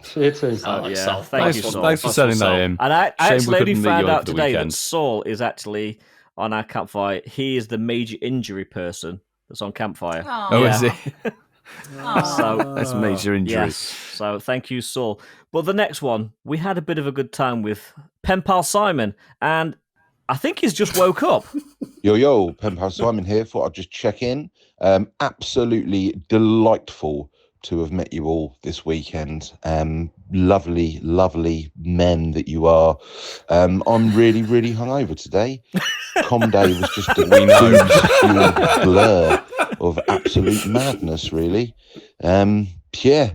See you soon. Sol. Thank you, Nice Sol. one. Thanks for sending that in. And I Shame we actually only couldn't meet found you over out the today that weekend. Saul is actually on our campfire. He is the major injury person that's on campfire. Oh, is he? So That's major injury. yes. So thank you, Saul. But the next one, we had a bit of a good time with pen pal Simon, and I think he's just woke up. Yo, pen pal Simon here. Thought I'd just check in. Absolutely delightful to have met you all this weekend. Lovely, lovely men that you are. I'm really, really hungover today. Com Day was just a booze-fueled blur of absolute madness, really. Yeah,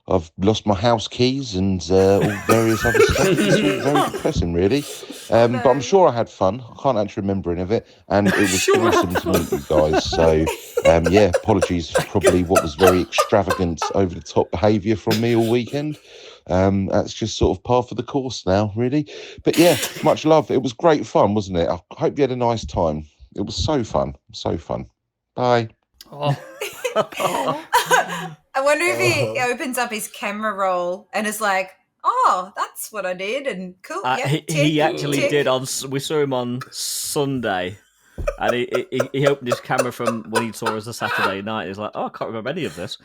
I've lost my house keys and all various other stuff. It's all very depressing, really. But I'm sure I had fun. I can't actually remember any of it. And it was awesome to meet you guys. So, yeah, apologies for probably what was very extravagant, over-the-top behaviour from me all weekend. That's just sort of par for the course now, really. But yeah, much love. It was great fun, wasn't it? I hope you had a nice time. It was so fun. So fun. Bye. I wonder if he opens up his camera roll and is like, "Oh, that's what I did," and cool. He actually did. We saw him on Sunday, and he opened his camera from when he saw us the Saturday night. He's like, "Oh, I can't remember any of this."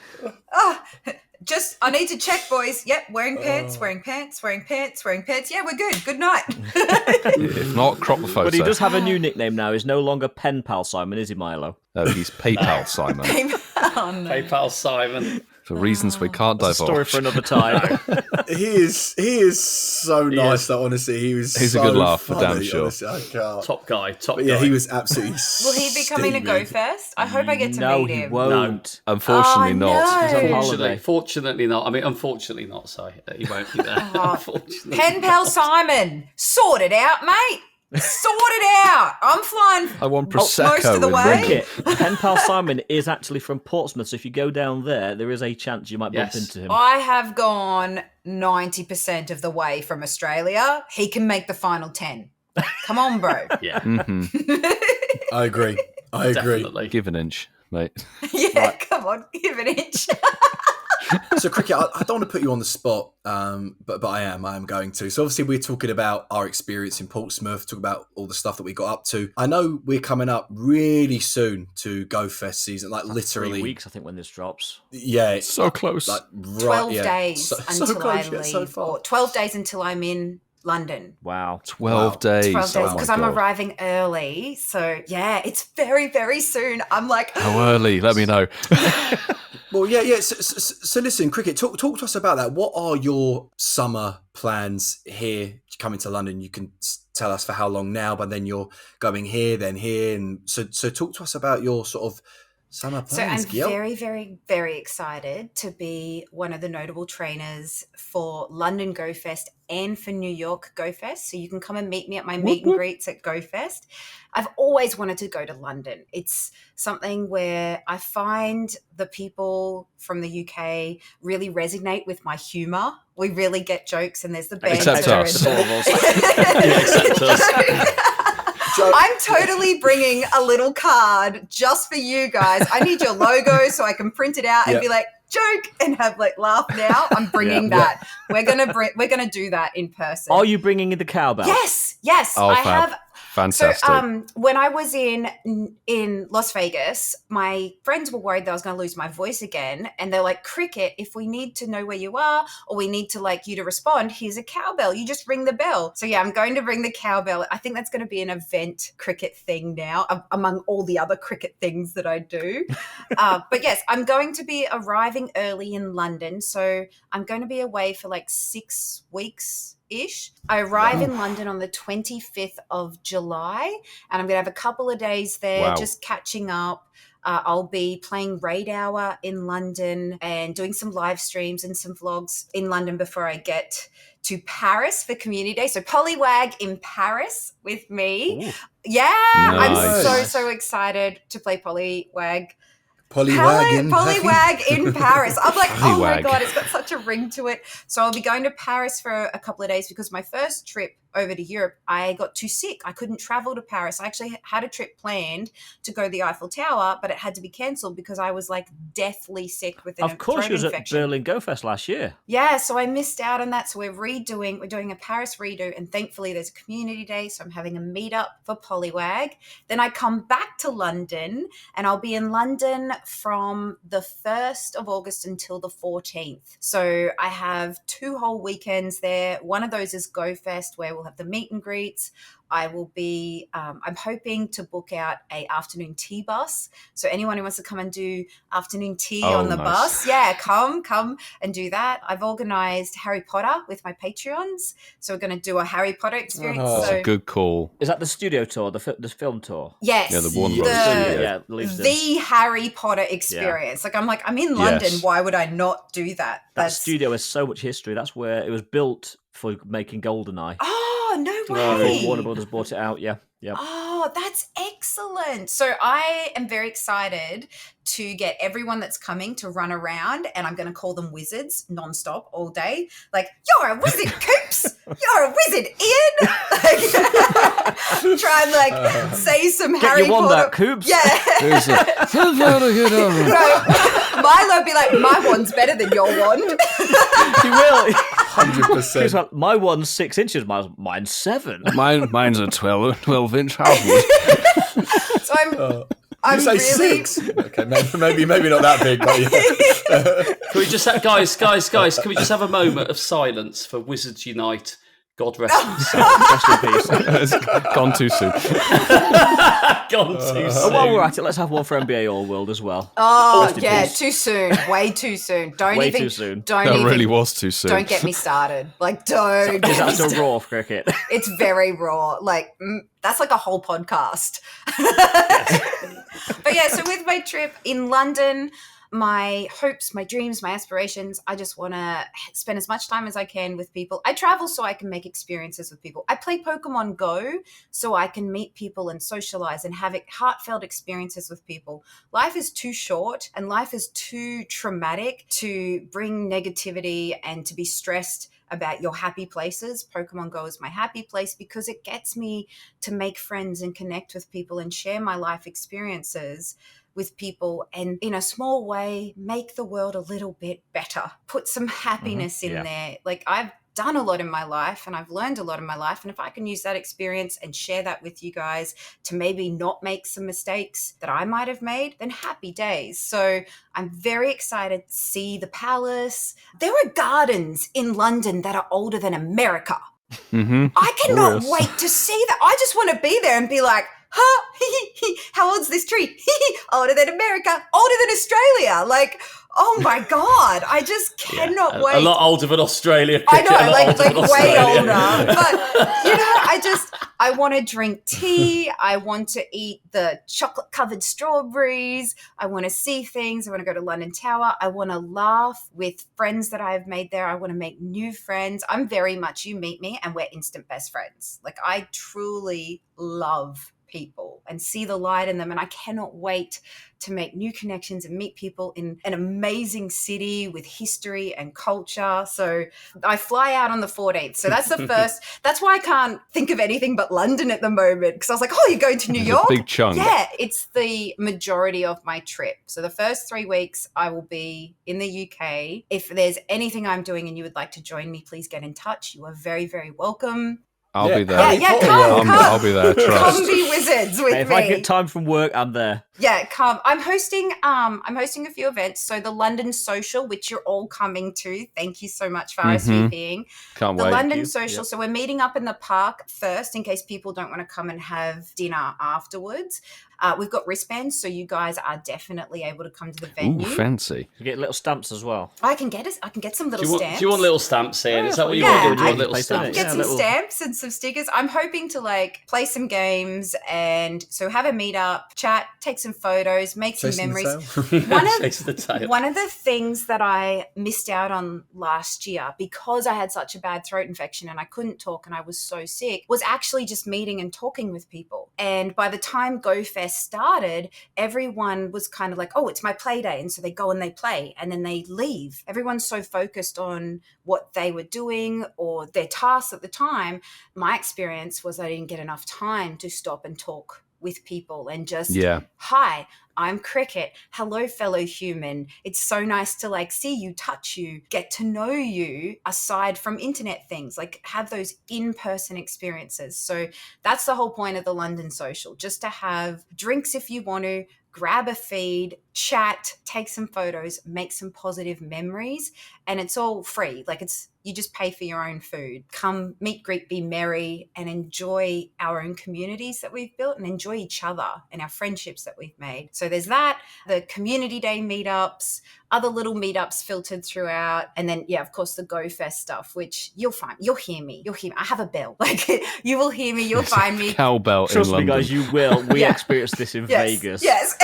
I need to check, boys. Yep, wearing pants. Yeah, we're good. Good night. If not, crop the photo. But he does have a new nickname now. He's no longer Pen Pal Simon, is he, Milo? No, he's PayPal Simon. PayPal Simon. For reasons we can't divulge. Story for another time. He is so nice, though, honestly. He's a so good laugh, for funny, damn sure. honestly. I can't. Top guy. But yeah, he was absolutely Will he be coming to steaming. Go Fest? I hope I get to No, meet he him. won't. Unfortunately Oh, not. no. He's on holiday. Fortunately not. I mean, unfortunately not. So he won't be there. Unfortunately. Pen pal Simon, sort it out, mate. Sort it out. I'm flying I want most Prosecco of the with way. rum. Cricket. Pen Pal Simon is actually from Portsmouth, so if you go down there is a chance you might bump into him. I have gone 90% of the way from Australia. He can make the final 10. Come on, bro. Yeah. I agree. Definitely. Give an inch, mate. Yeah, come on, give it an inch. So, Cricket, I don't want to put you on the spot, but I am going to. So, obviously, we're talking about our experience in Portsmouth, talk about all the stuff that we got up to. I know we're coming up really soon to Go Fest season, like literally 3 weeks, I think, when this drops. Yeah, So close. like right, 12 yeah. days until close, I yeah, leave. so far. Or 12 days until I'm in London. Wow. 12 days. 12 days Oh my because I'm God. arriving early. So, yeah, it's very, very soon. I'm like, How early? Let me know. Well, yeah. So listen, Cricket, talk to us about that. What are your summer plans here? Coming to London, you can tell us for how long now, but then you're going here, then here, and so talk to us about your sort of summer plans. So I'm very, very, very excited to be one of the notable trainers for London Go Fest and for New York Go Fest. So you can come and meet me at my meet and greets at Go Fest. I've always wanted to go to London. It's something where I find the people from the UK really resonate with my humour. We really get jokes, and there's the banter. Except us. All of us. Except us. I'm totally bringing a little card just for you guys. I need your logo so I can print it out and be like, joke, and have like laugh now. I'm bringing that. We're gonna do that in person. Are you bringing in the cowbell? Yes. Oh, I fab. have. Fantastic. So when I was in Las Vegas, my friends were worried that I was going to lose my voice again. And they're like, Cricket, if we need to know where you are or we need to like you to respond, here's a cowbell. You just ring the bell. So yeah, I'm going to ring the cowbell. I think that's going to be an event cricket thing now among all the other cricket things that I do. But yes, I'm going to be arriving early in London. So I'm going to be away for like 6 weeks. I arrive in London on the 25th of July, and I'm going to have a couple of days there just catching up. I'll be playing Raid Hour in London and doing some live streams and some vlogs in London before I get to Paris for Community Day. So Poliwag in Paris with me. Ooh. Yeah, Nice. I'm so excited to play Poliwag. Poliwag in Paris. I'm like, oh my Poliwag. God, it's got such a ring to it. So I'll be going to Paris for a couple of days because my first trip over to Europe, I got too sick. I couldn't travel to Paris. I actually had a trip planned to go to the Eiffel Tower, but it had to be cancelled because I was like deathly sick with a Of course, throat you was infection. at Berlin Go Fest last year. Yeah, so I missed out on that. So we're doing a Paris redo, and thankfully there's a community day, so I'm having a meetup for Poliwag. Then I come back to London, and I'll be in London from the 1st of August until the 14th. So I have 2 whole weekends there. One of those is Go Fest, where we'll have the meet and greets. I will be, I'm hoping to book out a afternoon tea bus. So anyone who wants to come and do afternoon tea on the bus, come and do that. I've organised Harry Potter with my Patreons. So we're going to do a Harry Potter experience. That's a good call. Is that the studio tour, the film tour? Yes. Yeah, the Warner Brothers studio. The Harry Potter experience. Yeah. I'm in London. Yes. Why would I not do that? That studio has so much history. That's where it was built for making GoldenEye. Oh, no way. Warner Brothers bought it out, yeah. Oh, that's excellent. So I am very excited to get everyone that's coming to run around, and I'm going to call them wizards nonstop all day. Like, you're a wizard, Coops. You're a wizard, Ian. Try and say some Harry Potter. That, Coops. Yeah. Milo would be like, my wand's better than your wand. He will. 100%. My one's 6 inches. Mine's 7. Mine's a 12-inch hardwood. So I'm you say really... 6? Okay, maybe not that big, but yeah. Can we just have, guys, can we just have a moment of silence for Wizards Unite? God rest his soul. Rest in peace. It's gone too soon. Gone too soon. While we're at it, let's have one for NBA All World as well. Oh, yeah, too soon. Way too soon. Too soon. That really was too soon. Don't get me started. Don't. Is that still raw for cricket? It's very raw. That's like a whole podcast. But yeah, so with my trip in London, my hopes, my dreams, my aspirations, I just want to spend as much time as I can with people. I travel so I can make experiences with people. I play Pokemon Go so I can meet people and socialize and have heartfelt experiences with people. Life is too short and life is too traumatic to bring negativity and to be stressed about your happy places. Pokemon Go is my happy place because it gets me to make friends and connect with people and share my life experiences with people, and in a small way make the world a little bit better, put some happiness in there. I've done a lot in my life and I've learned a lot in my life, and if I can use that experience and share that with you guys to maybe not make some mistakes that I might have made, then happy days. So I'm very excited to see the palace. There are gardens in London that are older than America. I cannot wait to see that. I just want to be there and be like, how old's this tree? Older than America, older than Australia. Oh my God, I just cannot wait. A lot older than Australia. I know, way older. But, I want to drink tea. I want to eat the chocolate-covered strawberries. I want to see things. I want to go to London Tower. I want to laugh with friends that I have made there. I want to make new friends. I'm very much, you meet me and we're instant best friends. I truly love people and see the light in them, and I cannot wait to make new connections and meet people in an amazing city with history and culture. So I fly out on the 14th. So that's the first. That's why I can't think of anything but London at the moment, because I was like, oh, you're going to New York? A big chunk. Yeah, it's the majority of my trip. So the first 3 weeks I will be in the UK. If there's anything I'm doing and you would like to join me, please get in touch. You are very, very welcome. I'll be there. Come. I'll be there. Trust. Come be wizards with me. If I get time from work, I'm there. Yeah, come. I'm hosting a few events. So the London Social, which you're all coming to. Thank you so much for RSVPing. Can't wait. The London Social. Yep. So we're meeting up in the park first in case people don't want to come and have dinner afterwards. We've got wristbands, so you guys are definitely able to come to the venue. Ooh, fancy. You get little stamps as well. I can get some little stamps. Do you want little stamps, Ian? Is that what you want? Do you want little stamps? Get some stamps and some stickers. I'm hoping to play some games and so have a meetup, chat, take some photos, make some memories. One of the things that I missed out on last year because I had such a bad throat infection and I couldn't talk and I was so sick was actually just meeting and talking with people. And by the time Go Fest started, everyone was kind of like, oh, it's my play day. And so they go and they play and then they leave. Everyone's so focused on what they were doing or their tasks at the time. My experience was I didn't get enough time to stop and talk with people and just, hi, I'm Kriket. Hello, fellow human. It's so nice to like see you, touch you, get to know you aside from internet things, like have those in-person experiences. So that's the whole point of the London Social, just to have drinks if you want to, grab a feed, chat, take some photos, make some positive memories, and it's all free. Like you just pay for your own food. Come meet, greet, be merry, and enjoy our own communities that we've built and enjoy each other and our friendships that we've made. So there's that, the community day meetups, other little meetups filtered throughout, and then of course the Go Fest stuff, which you'll hear me. I have a bell. Like you will hear me, you'll find me. Cowbell in London. Trust me, guys, you will. We experienced this in Vegas. Yes.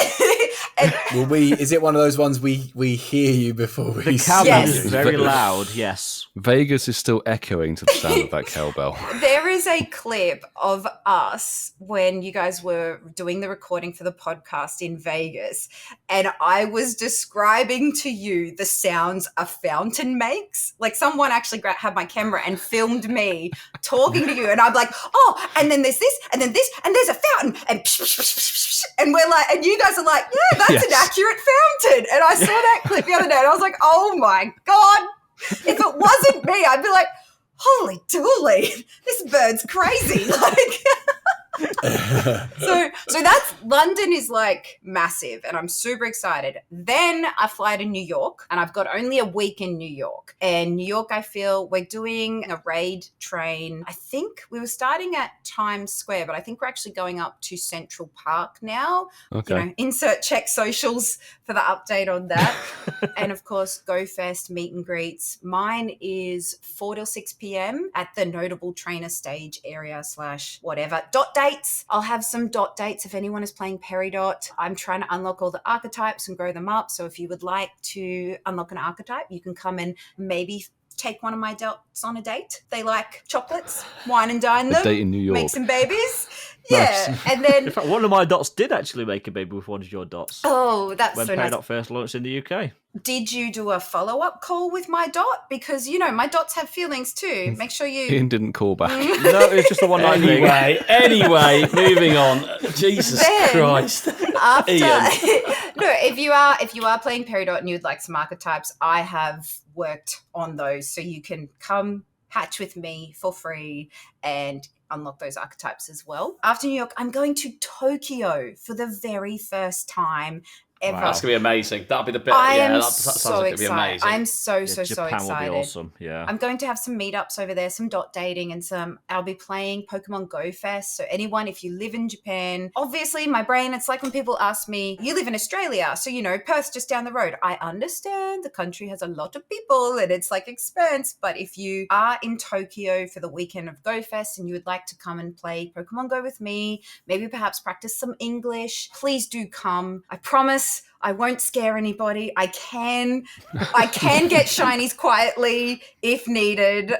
Will we? Is it one of those ones we hear you before we? The cowbell is very loud. Yes. Vegas is still echoing to the sound of that cowbell. There is a clip of us when you guys were doing the recording for the podcast in Vegas, and I was describing to you the sounds a fountain makes. Like someone actually had my camera and filmed me talking to you, and I'm like, oh, and then there's this, and then this, and there's a fountain, and and we're like, and you guys are like, yeah, that's an accurate fountain. And I saw that clip the other day, and I was like, oh my God. If it wasn't me, I'd be like, holy dooly, this bird's crazy. Like, so that's London is like massive, and I'm super excited. Then I fly to New York, and I've got only a week in New York. And New York, I feel we're doing a raid train. I think we were starting at Times Square, but I think we're actually going up to Central Park now. Okay. Insert check socials for the update on that. And of course, Go Fest meet and greets. Mine is 4 till 6 p.m. at the Notable Trainer stage area / whatever. Dot dates. I'll have some dot dates if anyone is playing Peridot. I'm trying to unlock all the archetypes and grow them up. So if you would like to unlock an archetype, you can come and maybe take one of my dots on a date. They like chocolates, wine and dine them. A date in New York. Make some babies. Nice. Yeah. And then In fact, one of my dots did actually make a baby with one of your dots. oh, that's when so nice. Peridot first launched in the UK. Did you do a follow-up call with my dot? Because, my dots have feelings too. Make sure you... Ian didn't call back. No, it's just a one-night thing. Anyway, moving on. Jesus Christ. After... Ian. No, if you are playing Peridot and you'd like some archetypes, I have worked on those. So you can come hatch with me for free and unlock those archetypes as well. After New York, I'm going to Tokyo for the very first time ever. Wow. That's going to be amazing. That'll be the best. That sounds so like it'll be excited. amazing. I'm so Japan excited. will be awesome. Yeah. I'm going to have some meetups over there, some dot dating, and I'll be playing Pokemon Go Fest. So anyone, if you live in Japan, obviously my brain, it's like when people ask me, you live in Australia, so Perth's just down the road. I understand the country has a lot of people and it's like expense, but if you are in Tokyo for the weekend of Go Fest and you would like to come and play Pokemon Go with me, maybe perhaps practice some English, please do come. I promise I won't scare anybody. I can get shinies quietly if needed.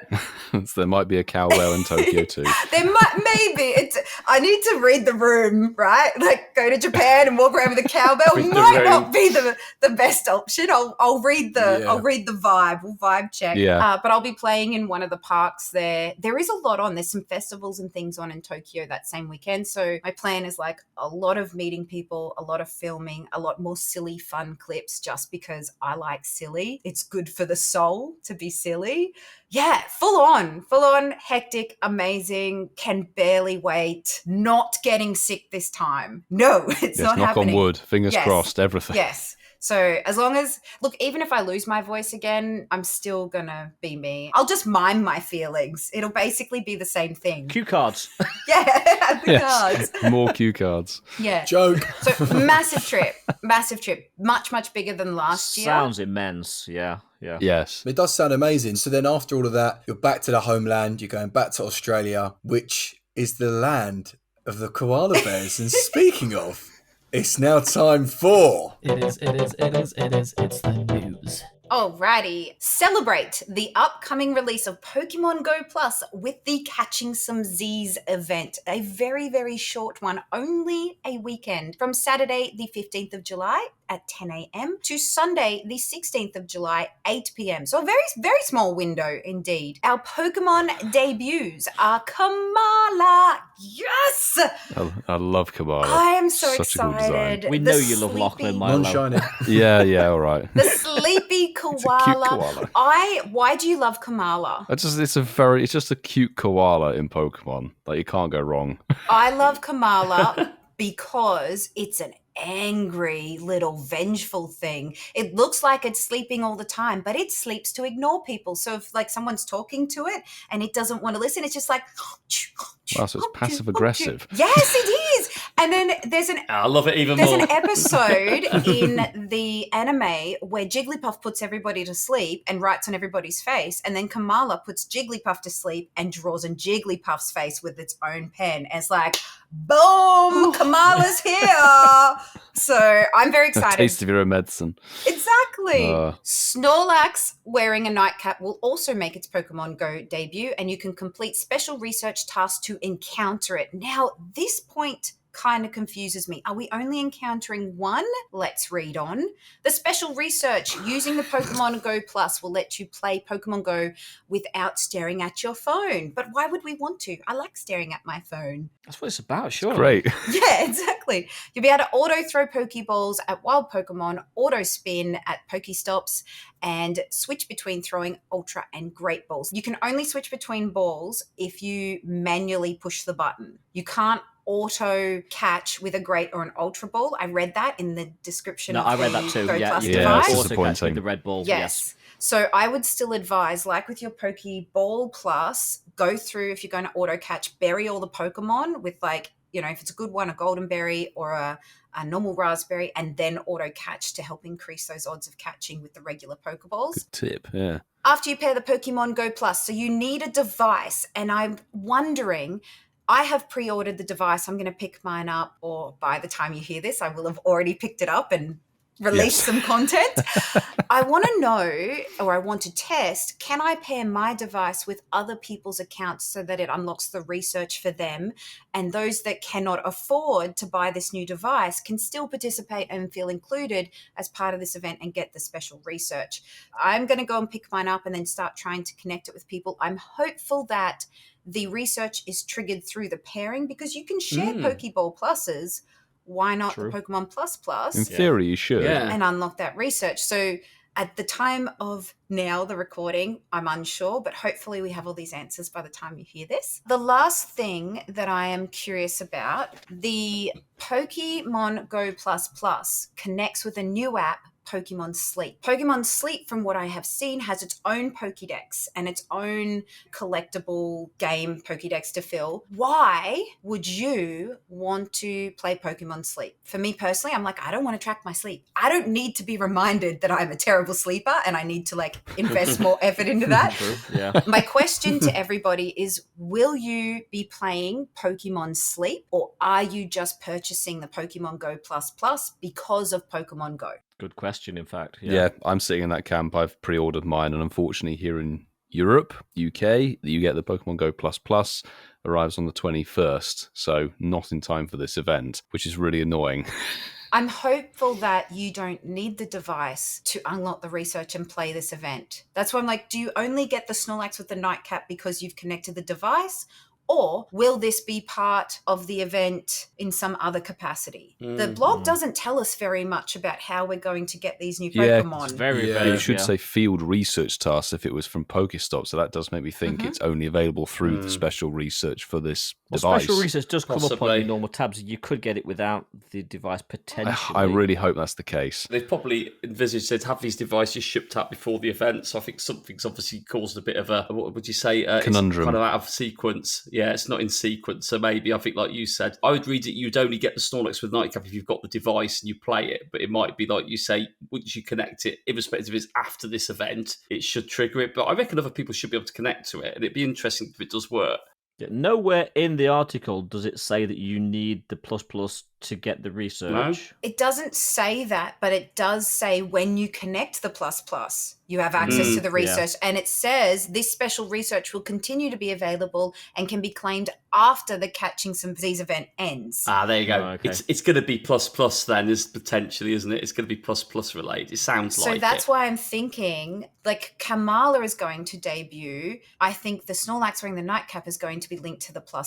So there might be a cowbell in Tokyo too. There maybe. I need to read the room, right? Like go to Japan and walk around with a cowbell might not be the best option. I'll read the vibe. We'll vibe check. Yeah. But I'll be playing in one of the parks there. There is a lot on. There's some festivals and things on in Tokyo that same weekend. So my plan is like a lot of meeting people, a lot of filming, a lot more silly fun clips just because I like silly. It's good for the soul to be silly. Yeah, full on, hectic, amazing, can barely wait, not getting sick this time. No, it's not knock happening. on wood, fingers crossed, everything. Yes. So as long as, look, even if I lose my voice again, I'm still gonna be me. I'll just mime my feelings. It'll basically be the same thing. Cue cards. Yeah, the cards. More cue cards. Yeah. Joke. So massive trip. Much bigger than last year. Sounds immense. Yeah. Yes. It does sound amazing. So then after all of that, you're back to the homeland, you're going back to Australia, which is the land of the koala bears. And speaking of, it's now time for... It is. It's the news. Alrighty. Celebrate the upcoming release of Pokemon Go Plus with the Catching Some Z's event. A very, very short one, only a weekend, from Saturday the 15th of July at 10 a.m. to Sunday the 16th of July, 8 p.m. So a very, very small window indeed. Our Pokemon debuts are Kamala. Yes! I love Kamala. I am so Such a cool design. excited. We know you love Lachlan, Milo. Non-shiny. Yeah, all right. The sleepy koala. Cute koala. Why do you love Kamala? It's just a cute koala in Pokemon. Like, you can't go wrong. I love Kamala because it's an angry little vengeful thing. It looks like it's sleeping all the time, but it sleeps to ignore people. So if like someone's talking to it and it doesn't want to listen, it's just like Wow, so it's passive aggressive. Yes, it is. And then I love it even there's more. an episode in the anime where Jigglypuff puts everybody to sleep and writes on everybody's face, and then Kamala puts Jigglypuff to sleep and draws on Jigglypuff's face with its own pen. And it's like, boom, Kamala's here. So I'm very A excited. taste of your own medicine. Exactly. Snorlax wearing a nightcap will also make its Pokemon Go debut, and you can complete special research tasks to encounter it. Now, this point kind of confuses me. Are we only encountering one? Let's read on. The special research using the Pokemon Go Plus will let you play Pokemon Go without staring at your phone. But why would we want to? I like staring at my phone. That's what it's about, sure. Great. Yeah, exactly. You'll be able to auto throw Pokeballs at wild Pokemon, auto spin at Pokestops, and switch between throwing Ultra and Great Balls. You can only switch between balls if you manually push the button. You can't auto catch with a Great or an Ultra Ball. I read that in the description No, of I read the that too. Go Yeah, Plus you Yeah, device. it's also catch disappointing. with the red ball. Yes. So I would still advise, like with your Pokeball Plus, go through, if you're going to auto catch, bury all the Pokemon with, like, you know, if it's a good one, a golden berry or a normal raspberry, and then auto catch to help increase those odds of catching with the regular Pokeballs. Good tip, yeah. After you pair the Pokemon Go Plus, so you need a device, and I'm wondering, I have pre-ordered the device. I'm going to pick mine up, or by the time you hear this, I will have already picked it up and released some content. I want to know, or I want to test, can I pair my device with other people's accounts so that it unlocks the research for them, and those that cannot afford to buy this new device can still participate and feel included as part of this event and get the special research. I'm going to go and pick mine up and then start trying to connect it with people. I'm hopeful that the research is triggered through the pairing, because you can share Pokeball Pluses. Why not True. the Pokemon Plus In theory, you should. Yeah. and unlock that research? So at the time of now, the recording, I'm unsure, but hopefully we have all these answers by the time you hear this. The last thing that I am curious about, the Pokemon Go Plus connects with a new app, Pokemon Sleep. Pokemon Sleep, from what I have seen, has its own Pokédex and its own collectible game Pokédex to fill. Why would you want to play Pokemon Sleep? For me personally, I'm like, I don't want to track my sleep. I don't need to be reminded that I'm a terrible sleeper and I need to like invest more effort into that. True. Yeah. My question to everybody is, will you be playing Pokemon Sleep, or are you just purchasing the Pokemon Go Plus because of Pokemon Go? Good question, in fact. Yeah, I'm sitting in that camp. I've pre-ordered mine, and unfortunately here in Europe, UK, you get the Pokemon Go Plus, arrives on the 21st, so not in time for this event, which is really annoying. I'm hopeful that you don't need the device to unlock the research and play this event. That's why I'm like, do you only get the Snorlax with the nightcap because you've connected the device? Or will this be part of the event in some other capacity? The blog doesn't tell us very much about how we're going to get these new Pokemon. It's very, Yeah. very. It should say field research tasks if it was from Pokestop, so that does make me think it's only available through the special research for this device. Special research does come up on Possibly. your normal tabs. You could get it without the device potentially. I really hope that's the case. They've probably envisaged they'd have these devices shipped out before the event, so I think something's obviously caused a bit of a, what would you say? Conundrum. It's kind of out of sequence. Yeah, it's not in sequence. So maybe, I think like you said, I would read it, you'd only get the Snorlax with Nightcap if you've got the device and you play it, but it might be like you say, once you connect it, irrespective if it's after this event, it should trigger it. But I reckon other people should be able to connect to it, and it'd be interesting if it does work. Yeah, nowhere in the article does it say that you need the plus to get the research. It doesn't say that, but it does say when you connect the ++, you have access to the research. And it says this special research will continue to be available and can be claimed after the Catching Some Disease event ends. There you go. Oh, okay. It's going to be ++ then, potentially, isn't it? It's going to be ++ related. It sounds like So that's why I'm thinking, like, Kamala is going to debut. I think the Snorlax wearing the nightcap is going to be linked to the ++.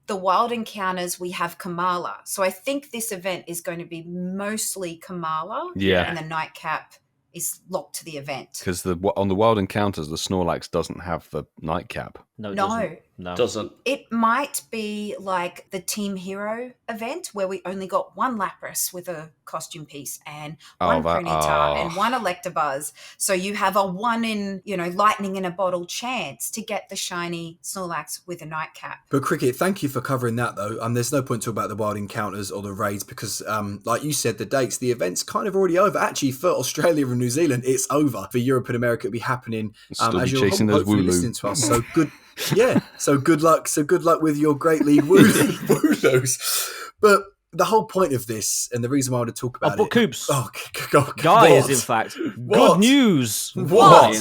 The Wild Encounters, we have Kamala. So I think this event is going to be mostly Kamala. Yeah. And the nightcap is locked to the event. Because on the Wild Encounters, the Snorlax doesn't have the nightcap. No, it No. Doesn't. It might be like the Team Hero event where we only got one Lapras with a costume piece and one Ponyta and one Electabuzz. So you have a 1 in, lightning in a bottle chance to get the shiny Snorlax with a nightcap. But Kriket, thank you for covering that though. There's no point to talk about the Wild Encounters or the raids because, like you said, the dates, the event's kind of already over. Actually, for Australia and New Zealand, it's over. For Europe and America, it'll be happening as you're chasing those hopefully Wooloo. listening to us. So good. Yeah, so good luck. So good luck with your Great League Wooloos. But the whole point of this, and the reason why I want to talk about but Coops. Guys, in fact, What? good news. What?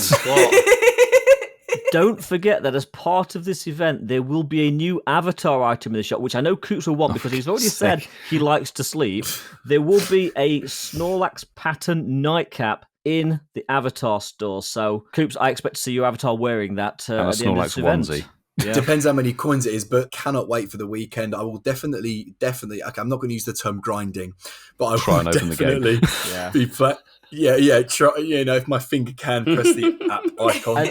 Don't forget that as part of this event, there will be a new avatar item in the shop, which I know Coops will want because he's already said he likes to sleep. There will be a Snorlax pattern nightcap in the avatar store. So, Coops, I expect to see your avatar wearing that And a at the end of Snorlax this event. onesie. Yeah. Depends how many coins it is, but cannot wait for the weekend. I will definitely. Okay, I'm not going to use the term grinding, but I Try will and open the game. definitely be flat. Yeah. Try. If my finger can press the app icon.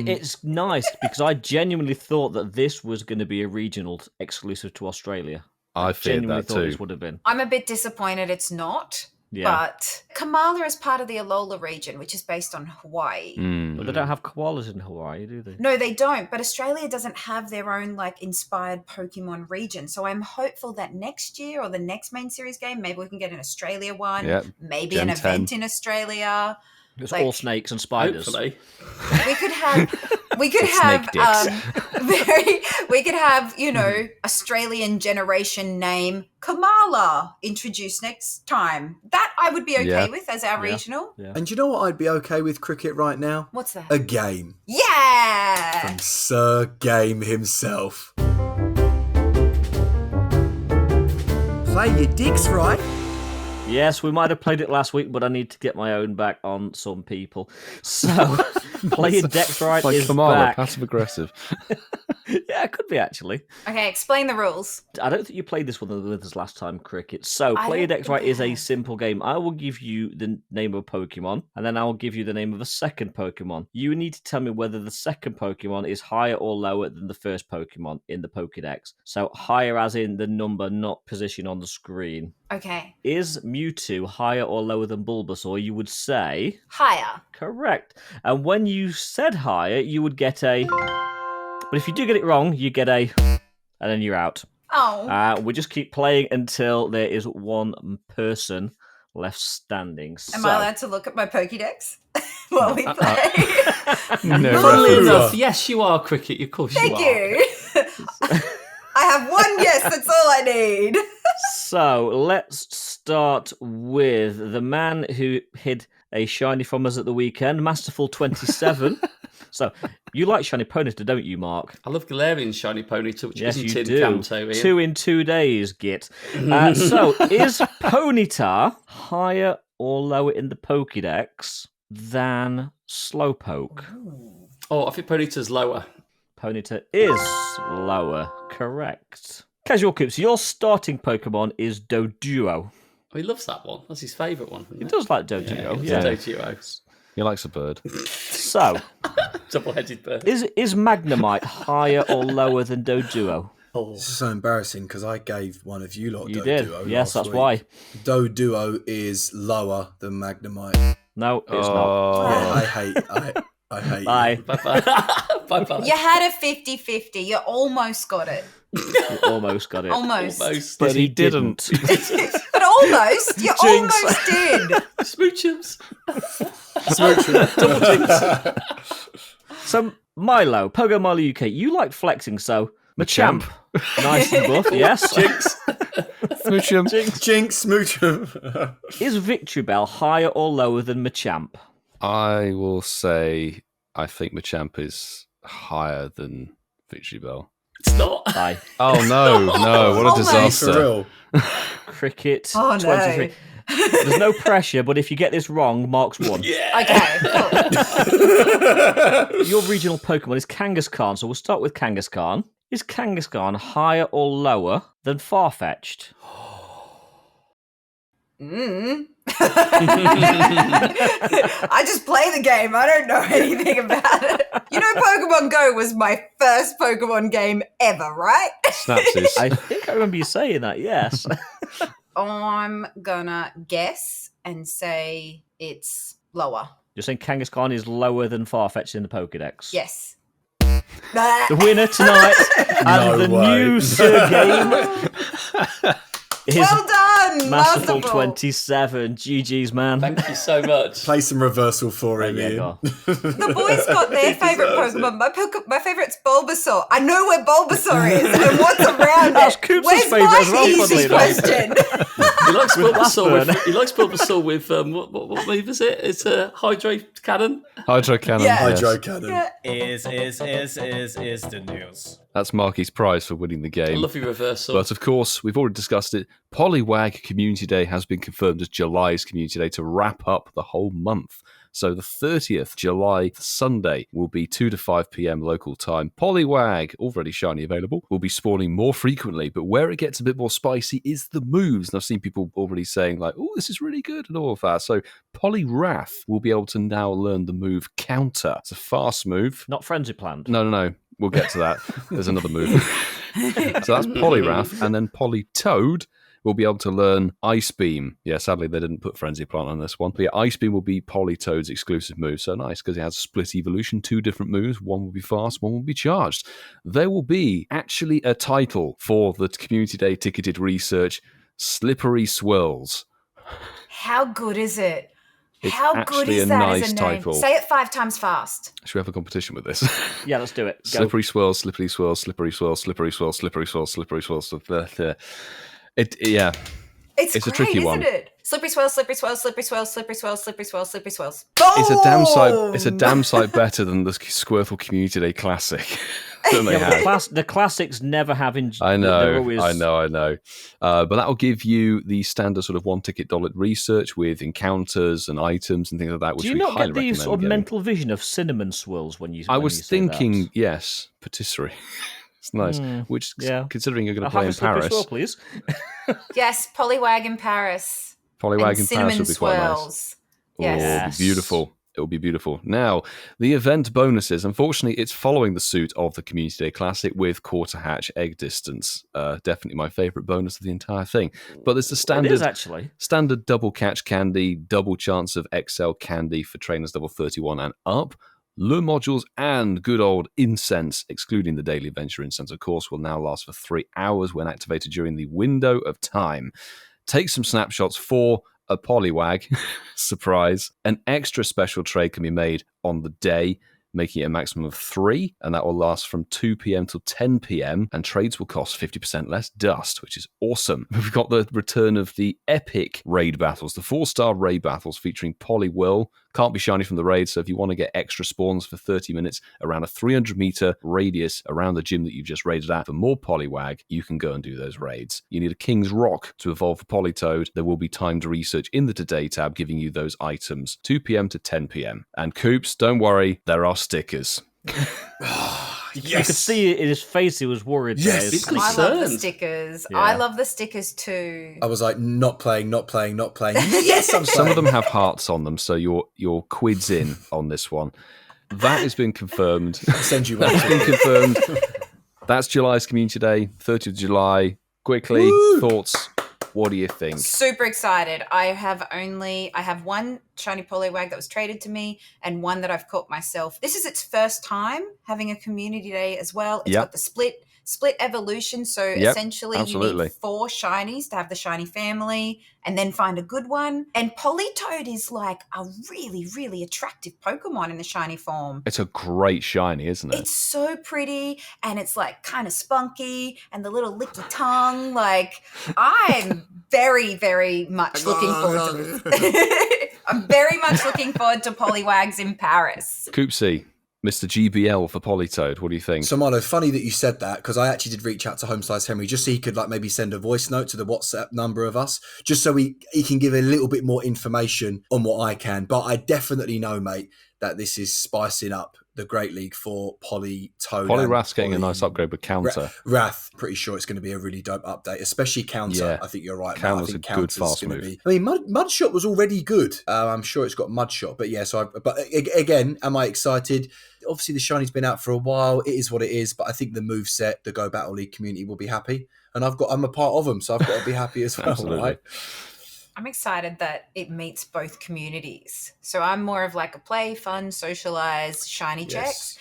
It's nice because I genuinely thought that this was going to be a regional exclusive to Australia. I feared genuinely that thought too. this would have been. I'm a bit disappointed it's not. Yeah. But Kamala is part of the Alola region, which is based on Hawaii. But they don't have koalas in Hawaii, do they? No, they don't. But Australia doesn't have their own inspired Pokemon region. So I'm hopeful that next year or the next main series game, maybe we can get an Australia one. Yep. Maybe Gen an 10. event in Australia. It's all snakes and spiders. Hopefully. We could have Mm-hmm. Australian generation name Kamala introduced next time. That I would be okay with as our regional. Yeah. And you know what I'd be okay with Kriket right now? What's that? A game Yeah. from Sir Game himself. Play your dicks right. Yes, we might have played it last week, but I need to get my own back on some people. So, Play Your Decks Right Like is Kamala, back. passive aggressive. Yeah, it could be actually. Okay, explain the rules. I don't think you played this one with us last time, Cricket. So, I Play Your don't Decks Right think I is a have. simple game. I will give you the name of a Pokemon, and then I will give you the name of a second Pokemon. You need to tell me whether the second Pokemon is higher or lower than the first Pokemon in the Pokédex. So, higher as in the number, not position on the screen. Okay. Is Mewtwo higher or lower than Bulbasaur? You would say Higher. correct. And when you said higher, you would get a. But if you do get it wrong, you get a. And then you're out. Oh. We just keep playing until there is one person left standing. Am I allowed to look at my Pokédex while we play? No, Funnily referee. enough, yes, you are, Cricket. Of course Thank you are. you. I have one yes, that's all I need. So let's start with the man who hid a shiny from us at the weekend, Masterful27. So you like shiny Ponyta, don't you, Mark? I love Galarian's shiny Ponyta, which Yes, isn't you in do. Kanto, Ian. 2 in 2 days, Git. So is Ponyta higher or lower in the Pokédex than Slowpoke? Oh, I think Ponyta's lower. Ponyta is lower, correct. Casual Coops, your starting Pokemon is Doduo. Oh, he loves that one. That's his favourite one. He does like Doduo, Yeah, yeah. Doduo. He likes a bird. So, Double-headed bird. is Magnemite higher or lower than Doduo? Oh. This is so embarrassing because I gave one of you lot You Doduo did, yes, last that's week. why. Doduo is lower than Magnemite. No, it's Oh. Yeah, I hate Bye. Bye-bye. Bye-bye. You had a 50-50. You almost got it. You almost got it. Almost. Almost. But he didn't. But almost. You Jinx. almost did. Smoochums. So, Milo, Pogo Milo UK, you like flexing, so Machamp. Nice and buff, yes. Jinx. Smooch 'em. Jinx, smooch 'em. Is Victory Bell higher or lower than Machamp? I will say I think Machamp is higher than Victory Bell. It's not. Aye. Oh no, no, what a Almost. disaster. For real. Cricket Oh, no. 23. There's no pressure, but if you get this wrong, Mark's won. Yeah. Okay, cool. Your regional Pokemon is Kangaskhan, so we'll start with Kangaskhan. Is Kangaskhan higher or lower than Farfetch'd? I just play the game. I don't know anything about it. You know, Pokemon Go was my first Pokemon game ever, right? Snapsies. I think I remember you saying that, yes. I'm gonna guess and say it's lower. You're saying Kangaskhan is lower than Farfetch'd in the Pokedex? Yes. The winner tonight and No the way. new Sir Game is Well done, Masterful Masterful. 27. GG's, man. Thank you so much. Play some reversal for him, Yeah, Ian. go on. The boys got their favourite Pokemon. My favourite's Bulbasaur. I know where Bulbasaur is and what's around That's it. Coops' Where's favourite my as well, easy funnily enough. question? He likes Bulbasaur Blackburn. with what move is it? It's a Hydro Cannon. Hydro Cannon. Yeah. yes. Hydro Cannon. Yeah. Is the news. That's Marky's prize for winning the I game. love your reversal. But of course, we've already discussed it. Poliwag Community Day has been confirmed as July's Community Day to wrap up the whole month. So the 30th July, Sunday, will be 2 to 5 p.m. local time. Poliwag, already shiny available, will be spawning more frequently, but where it gets a bit more spicy is the moves. And I've seen people already saying like, oh, this is really good and all of that. So Poliwrath will be able to now learn the move Counter. It's a fast move. Not Frenzy Planned. No. We'll get to that. There's another move. So that's Poliwrath, and then Politoad will be able to learn Ice Beam. Yeah, sadly they didn't put Frenzy Plant on this one. But yeah, Ice Beam will be Politoad's exclusive move. So nice, because it has split evolution, 2 different moves. One will be fast, one will be charged. There will be actually a title for the Community Day ticketed research, Slippery Swirls. How good is it? It's How good actually is a that nice as a name? title. Say it 5 times fast. Should we have a competition with this? Yeah, let's do it. Go. Slippery swirls, slippery swirls, slippery swirls, slippery swirls, slippery swirls, slippery swirls. Yeah. It's a great, tricky isn't one. it? Slippery swirls, slippery swirls, slippery swirls, slippery swirls, slippery swirls, slippery swirls. It's a damn sight. It's a Boom! damn sight better than the Squirtle Community Day Classic that they Yeah, had. the classics never have. I they're know, always- I know. But that will give you the standard sort of $1 dollar research with encounters and items and things like that. Which Do you we not highly get the recommend sort of getting. mental vision of cinnamon swirls when you? I when was you say thinking, that? yes, patisserie. It's nice. Which, yeah. considering you're going I'll to play have in a slippery Paris, swirl, please. Yes, Poliwag in Paris. Polywag and in cinnamon Paris would be quite nice. swirls. Oh, Yes. it'll be beautiful. It'll be beautiful. Now, the event bonuses. Unfortunately, it's following the suit of the Community Day Classic with quarter hatch egg distance. Definitely my favourite bonus of the entire thing. But there's the It standard, is actually. standard double catch candy, double chance of XL candy for trainers level 31 and up. Lure modules and good old Incensed, excluding the daily adventure Incense, of course, will now last for 3 hours when activated during the window of time. Take some snapshots for a Poliwag. Surprise. An extra special trade can be made on the day, making it a maximum of 3, and that will last from 2 p.m. till 10 p.m. And trades will cost 50% less dust, which is awesome. We've got the return of the epic raid battles, the 4-star raid battles featuring Poliwhirl. Can't be shiny from the raid, so if you want to get extra spawns for 30 minutes around a 300-meter radius around the gym that you've just raided at for more Poliwag, you can go and do those raids. You need a King's Rock to evolve a Politoad. There will be timed research in the Today tab giving you those items, 2 p.m. to 10 p.m. And Coops, don't worry, there are stickers. You could see it in his face; he was worried. Yes. It's I love the concerned. stickers. Yeah. I love the stickers too. I was like, not playing. Yes, I'm Some playing. of them have hearts on them, so your quid's in on this one. That has been confirmed. I'll send you one. That's been confirmed. That's July's Community Day, 30th of July. Quickly, Woo! thoughts. What do you think? Super excited. I have one shiny Poliwag that was traded to me and one that I've caught myself. This is its first time having a community day as well. It's Yep. got the split split evolution. So essentially you need 4 shinies to have the shiny family and then find a good one. And Politoed is like a really, really attractive Pokemon in the shiny form. It's a great shiny, isn't it? It's so pretty and it's like kind of spunky and the little licky tongue. Like I'm very, very much looking forward to this. I'm very much looking forward to Poliwags in Paris. Coopsy, Mr. GBL for Politoed, what do you think? So Milo, funny that you said that, because I actually did reach out to Homesize Henry just so he could like maybe send a voice note to the WhatsApp number of us, just so he can give a little bit more information on what I can. But I definitely know, mate, that this is spicing up the Great League for Politoed. Poliwrath's getting a nice upgrade with Counter. Wrath, pretty sure it's going to be a really dope update, especially Counter. Yeah. I think you're right. Counter's I think a good fast move. I mean, Mudshot was already good. I'm sure it's got Mudshot, but yeah. But again, am I excited? Obviously, the shiny's been out for a while. It is what it is. But I think the moveset, the Go Battle League community will be happy, and I'm a part of them, so I've got to be happy as well. Absolutely. Right? I'm excited that it meets both communities. So I'm more of like a play, fun, socialize, shiny checks.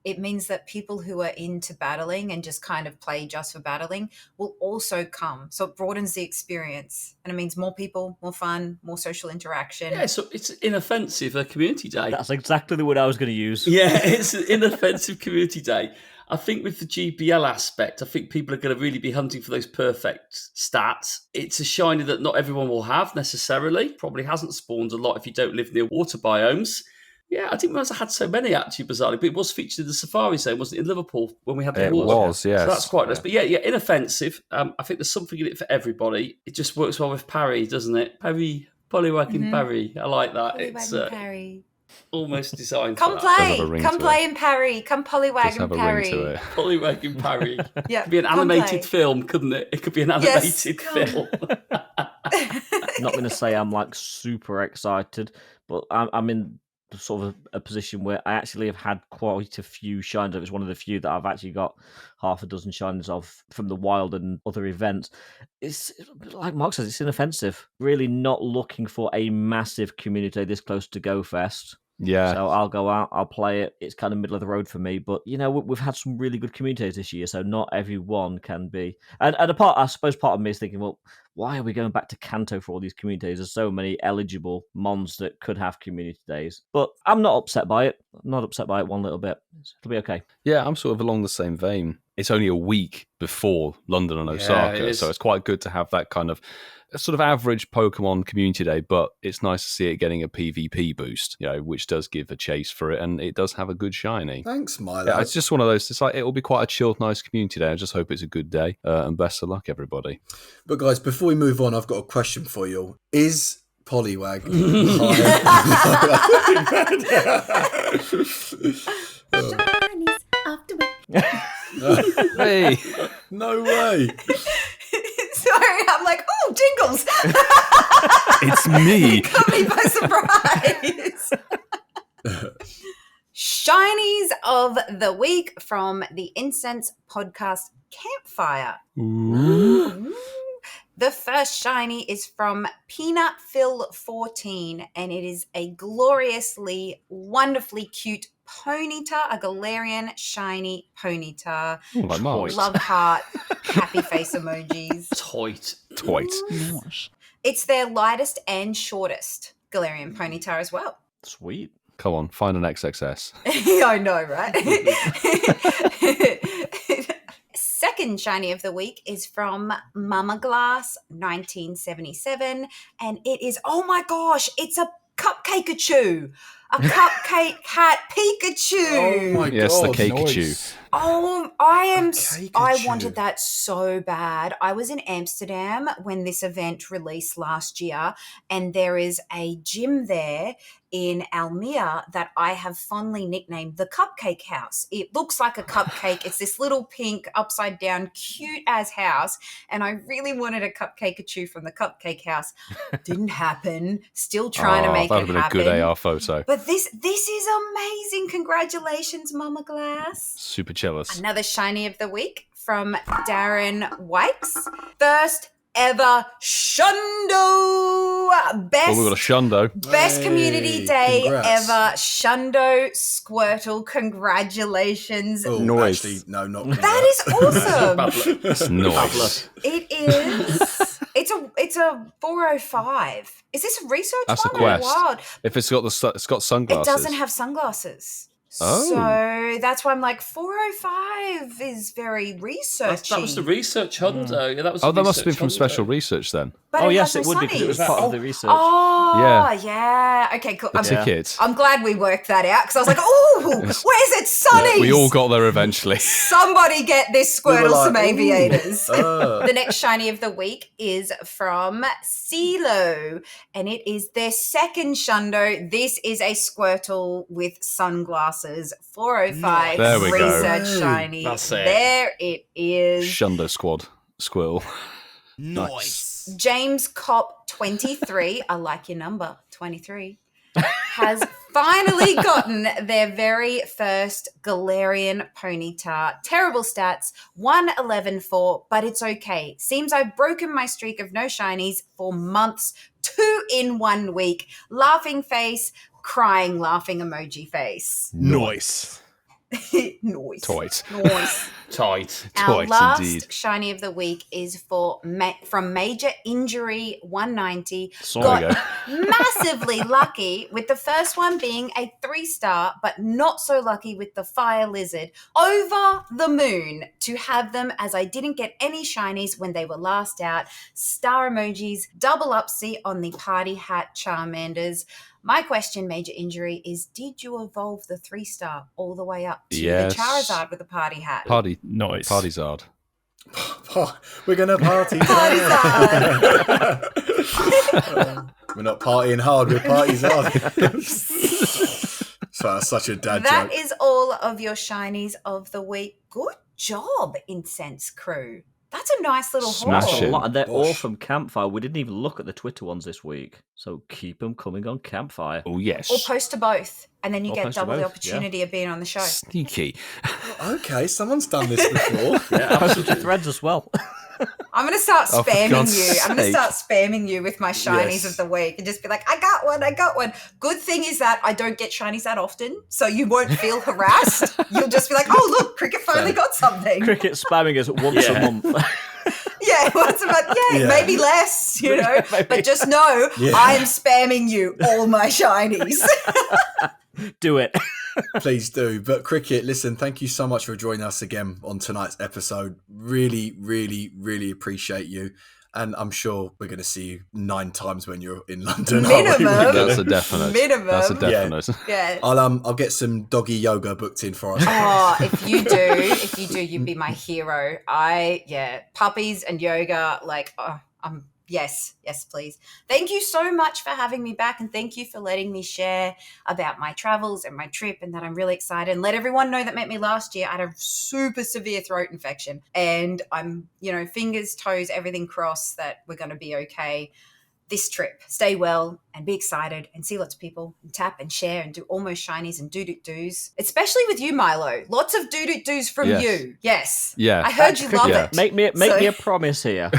It means that people who are into battling and just kind of play just for battling will also come. So it broadens the experience. And it means more people, more fun, more social interaction. Yeah, so it's inoffensive community day. That's exactly the word I was going to use. Yeah, it's an inoffensive community day. I think with the GBL aspect, I think people are going to really be hunting for those perfect stats. It's a shiny that not everyone will have necessarily. Probably hasn't spawned a lot if you don't live near water biomes. Yeah, I didn't realise I had so many actually, bizarrely, but it was featured in the Safari Zone, wasn't it, in Liverpool when we had the water? It was, yes. So that's quite nice. But yeah, inoffensive. I think there's something in it for everybody. It just works well with parry, doesn't it? Parry, Poliwag and parry. I like that. Poliwag and parry. Almost designed Come for that. play. Come play in parry. Come Poliwag and parry. Poliwag and parry. Yeah, it could be an animated film, couldn't it? It could be an animated film. I'm not going to say I'm like super excited, but I'm in sort of a position where I actually have had quite a few shines. It was one of the few that I've actually got half a dozen shines of from the wild and other events. It's like Mark says, it's inoffensive. Really not looking for a massive community this close to Go Fest. Yeah. So I'll go out, I'll play it. It's kind of middle of the road for me. But, you know, we've had some really good communities this year, so not everyone can be. And I suppose part of me is thinking, well, why are we going back to Kanto for all these communities? There's so many eligible mons that could have community days. But I'm not upset by it. I'm not upset by it one little bit. It'll be okay. Yeah, I'm sort of along the same vein. It's only a week before London and Osaka, so it's quite good to have that kind of a sort of average Pokemon community day, but it's nice to see it getting a PvP boost, you know, which does give a chase for it, and it does have a good shiny. Thanks, Milo. Yeah, it's just one of those. It's like it'll be quite a chilled, nice community day. I just hope it's a good day, and best of luck, everybody. But guys, before we move on, I've got a question for you. Is Poliwag Shinies after me. Hey, no way. Sorry, I'm like, oh, jingles. it's me. Caught me by surprise. Shinies of the week from the Incensed podcast Campfire. Ooh. The first shiny is from Peanut Phil 14, and it is a gloriously, wonderfully cute Ponyta, a Galarian shiny Ponyta. Ooh, like Mars. Love heart, happy face emojis. Toit. It's their lightest and shortest Galarian Ponyta as well. Sweet. Come on, find an XXS. I know, right? Second shiny of the week is from Mama Glass 1977, and it is, oh my gosh, it's a Cupcake-a-Chew. A cupcake cat Pikachu. Oh my yes, god. the Cake-a-Chew. Oh, I wanted that so bad. I was in Amsterdam when this event released last year, and there is a gym there in Almere that I have fondly nicknamed the Cupcake House. It looks like a cupcake. It's this little pink, upside down, cute as house, and I really wanted a Cupcake-a-Chew from the Cupcake House. Didn't happen. Still trying to make it happen. That would have been a good AR photo. But this is amazing. Congratulations, Mama Glass. Super jealous. Another shiny of the week from Darren Wikes. First ever Shundo. Best, we got a Shundo. Best community day congrats. ever. Shundo Squirtle, congratulations. Oh, Noise. actually, no, not That is awesome. It's nice. It is. It's a 405. Is this a research That's a one? quest. Wild. If it's got sunglasses. It doesn't have sunglasses. Oh. So that's why I'm like 405 is very researchy. That was the research hundo. Yeah, that was. Oh, the that must have been research from hundo. special research then. But Oh, it yes, has it no would be because it was sunnies. part of the research. Oh, yeah. Okay, cool. The ticket. I'm glad we worked that out because I was like, oh, where's it sunnies? We all got there eventually. Somebody get this We were Squirtle like, some aviators. "Ooh, The next shiny of the week is from CeeLo, and it is their second Shundo. This is a Squirtle with sunglasses. 405 There we go. research shiny. That's it. There it is. Shundo squad. Squirrel. Nice. James Cop 23, I like your number, 23, has finally gotten their very first Galarian Ponyta. Terrible stats, 111.4, but it's okay. Seems I've broken my streak of no shinies for months, 2 in 1 week. Laughing face, crying laughing emoji face. Nice. Noise. Toit. Noise. Tight. Our Toit, last indeed. shiny of the week is from Major Injury 190. There we go. Massively lucky with the first one being a 3-star, but not so lucky with the Fire Lizard. Over the moon to have them, as I didn't get any shinies when they were last out. Star emojis, double upsie on the Party Hat Charmanders. My question, Major Injury, is did you evolve the 3-star all the way up to Yes. the Charizard with the party hat? Party. Nice. Party's hard. we're gonna party. Charizard! We're not partying hard. We're parties hard. So that's such a dad That joke. is all of your shinies of the week. Good job, Incensed crew. That's a nice little Smash haul. it. A lot, and they're all Bosh. from Campfire. We didn't even look at the Twitter ones this week, so keep them coming on Campfire. Oh, yes. Or post to both, and then you Or get post to double the both, opportunity of being on the show. Sneaky. Okay, someone's done this before. Yeah, Post it to threads as well. I'm going to start Oh, for spamming God's you. I'm going to sake. start spamming you with my shinies Yes. of the week and just be like, I got one. Good thing is that I don't get shinies that often, so you won't feel harassed. You'll just be like, oh, look, Cricket finally got something. Cricket spamming us once Yeah. a month. Yeah, what's about? Yeah, Yeah. maybe less, you know. But just know Yeah. I am spamming you all my shinies. Do it. Please do. But Cricket, listen, thank you so much for joining us again on tonight's episode. Really, really, really appreciate you. And I'm sure we're going to see you 9 times when you're in London. aren't we? Minimum. That's a definite. Minimum. That's a Yeah. definite. Yeah. I'll get some doggy yoga booked in for us. Oh, if you do, you'd be my hero. Puppies and yoga, yes, please. Thank you so much for having me back, and thank you for letting me share about my travels and my trip, and that I'm really excited. And let everyone know that met me last year. I had a super severe throat infection, and I'm, fingers, toes, everything crossed that we're going to be okay this trip. Stay well and be excited and see lots of people and tap and share and do almost shinies and doo-doo-doos, especially with you, Milo. Lots of doo-doo-doos from Yes. you. Yes. Yeah. I heard you love Yeah. it. Make me So- a promise here.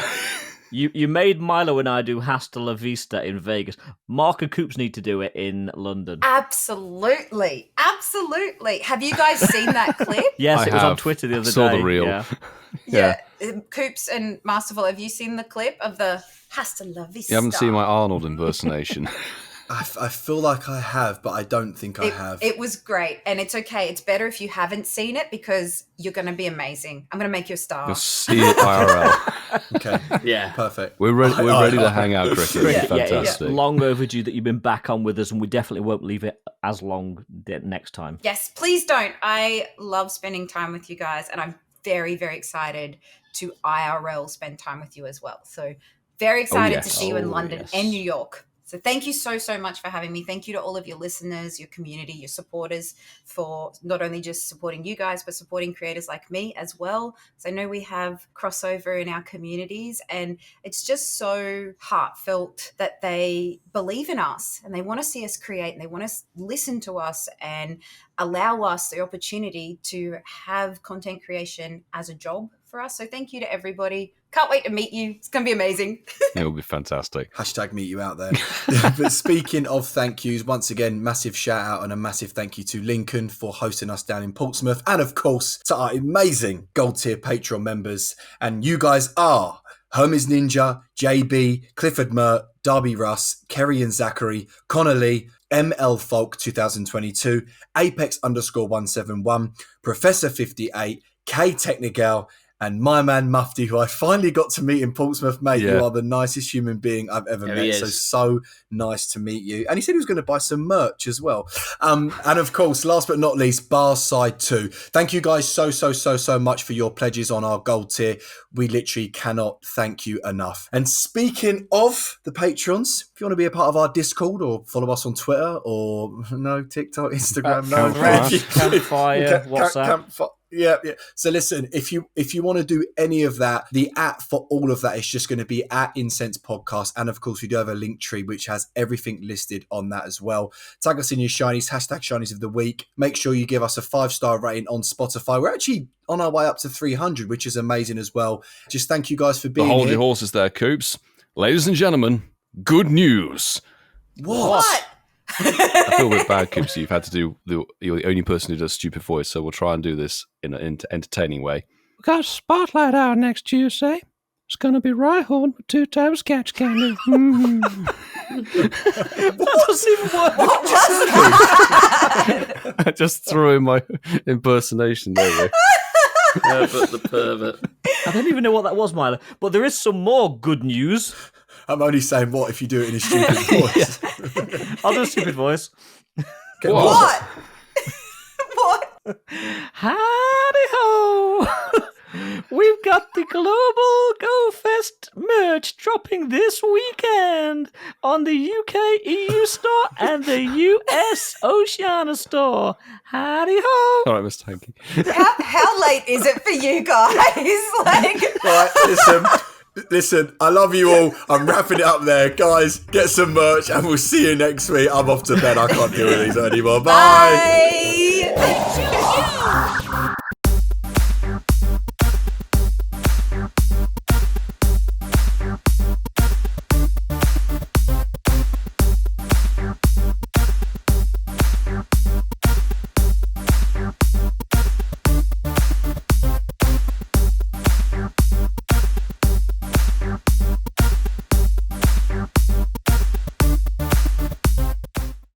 You made Milo and I do Hasta La Vista in Vegas. Mark and Coops need to do it in London. Absolutely. Have you guys seen that clip? Yes, I it was on have. Twitter the other Saw day. the reel. Yeah. Yeah. Coops and Masterful, have you seen the clip of the Hasta La Vista? You haven't seen my Arnold impersonation. I feel like I have, but I don't think I have. It was great, and it's okay. It's better if you haven't seen it because you're going to be amazing. I'm going to make you a star. You'll see it IRL. Okay. Yeah. Perfect. We're ready to hang out, Cricket. Cricket, yeah, it's Fantastic. long overdue that you've been back on with us, and we definitely won't leave it as long next time. Yes, please don't. I love spending time with you guys, and I'm very, very excited to IRL spend time with you as well. So very excited yes. to see you in Oh, London yes. and New York. So thank you so, so much for having me. Thank you to all of your listeners, your community, your supporters for not only just supporting you guys, but supporting creators like me as well. So I know we have crossover in our communities, and it's just so heartfelt that they believe in us and they want to see us create and they want to listen to us and allow us the opportunity to have content creation as a job for us. So thank you to everybody. Can't wait to meet you. It's going to be amazing. It'll be fantastic. Hashtag meet you out there. But speaking of thank yous, once again, massive shout out and a massive thank you to Lincoln for hosting us down in Portsmouth. And of course, to our amazing gold tier Patreon members. And you guys are Hermes Ninja, JB, Clifford Mert, Darby Russ, Kerry and Zachary, Connor Lee, ML Folk 2022, Apex_171, Professor 58, K Technical, and my man Mufti, who I finally got to meet in Portsmouth. Mate, you are the nicest human being I've ever met. So nice to meet you. And he said he was going to buy some merch as well. And of course, last but not least, Barside 2. Thank you guys so much for your pledges on our gold tier. We literally cannot thank you enough. And speaking of the patrons, if you want to be a part of our Discord or follow us on Twitter or TikTok, Instagram, Campfire, WhatsApp. Yeah. So listen, if you want to do any of that, the for all of that is just going to be at Incensed Podcast. And of course, we do have a link tree, which has everything listed on that as well. Tag us in your shinies, hashtag shinies of the week. Make sure you give us a 5-star rating on Spotify. We're actually on our way up to 300, which is amazing as well. Just thank you guys for being Hold here. your horses there, Coops. Ladies and gentlemen, good news. What? I feel a bit bad, Coops. You've had to do you're the only person who does stupid voice, so we'll try and do this in an entertaining way. We got a spotlight out next Tuesday. It's going to be Rhyhorn with 2 times catch candy. That doesn't even work. What was that? I just threw in my impersonation there. Yeah, but the pervert. I don't even know what that was, Milo. But there is some more good news. I'm only saying what if you do it in a stupid voice. I'll do a stupid voice. What? What? Howdy ho! We've got the Global Go Fest merch dropping this weekend on the UK EU store and the US Oceania store. Howdy ho! All right, Mr. Hanky. How late is it for you guys? Right, listen, I love you all. I'm wrapping it up there. Guys, get some merch and we'll see you next week. I'm off to bed. I can't deal with these anymore. Bye. Bye.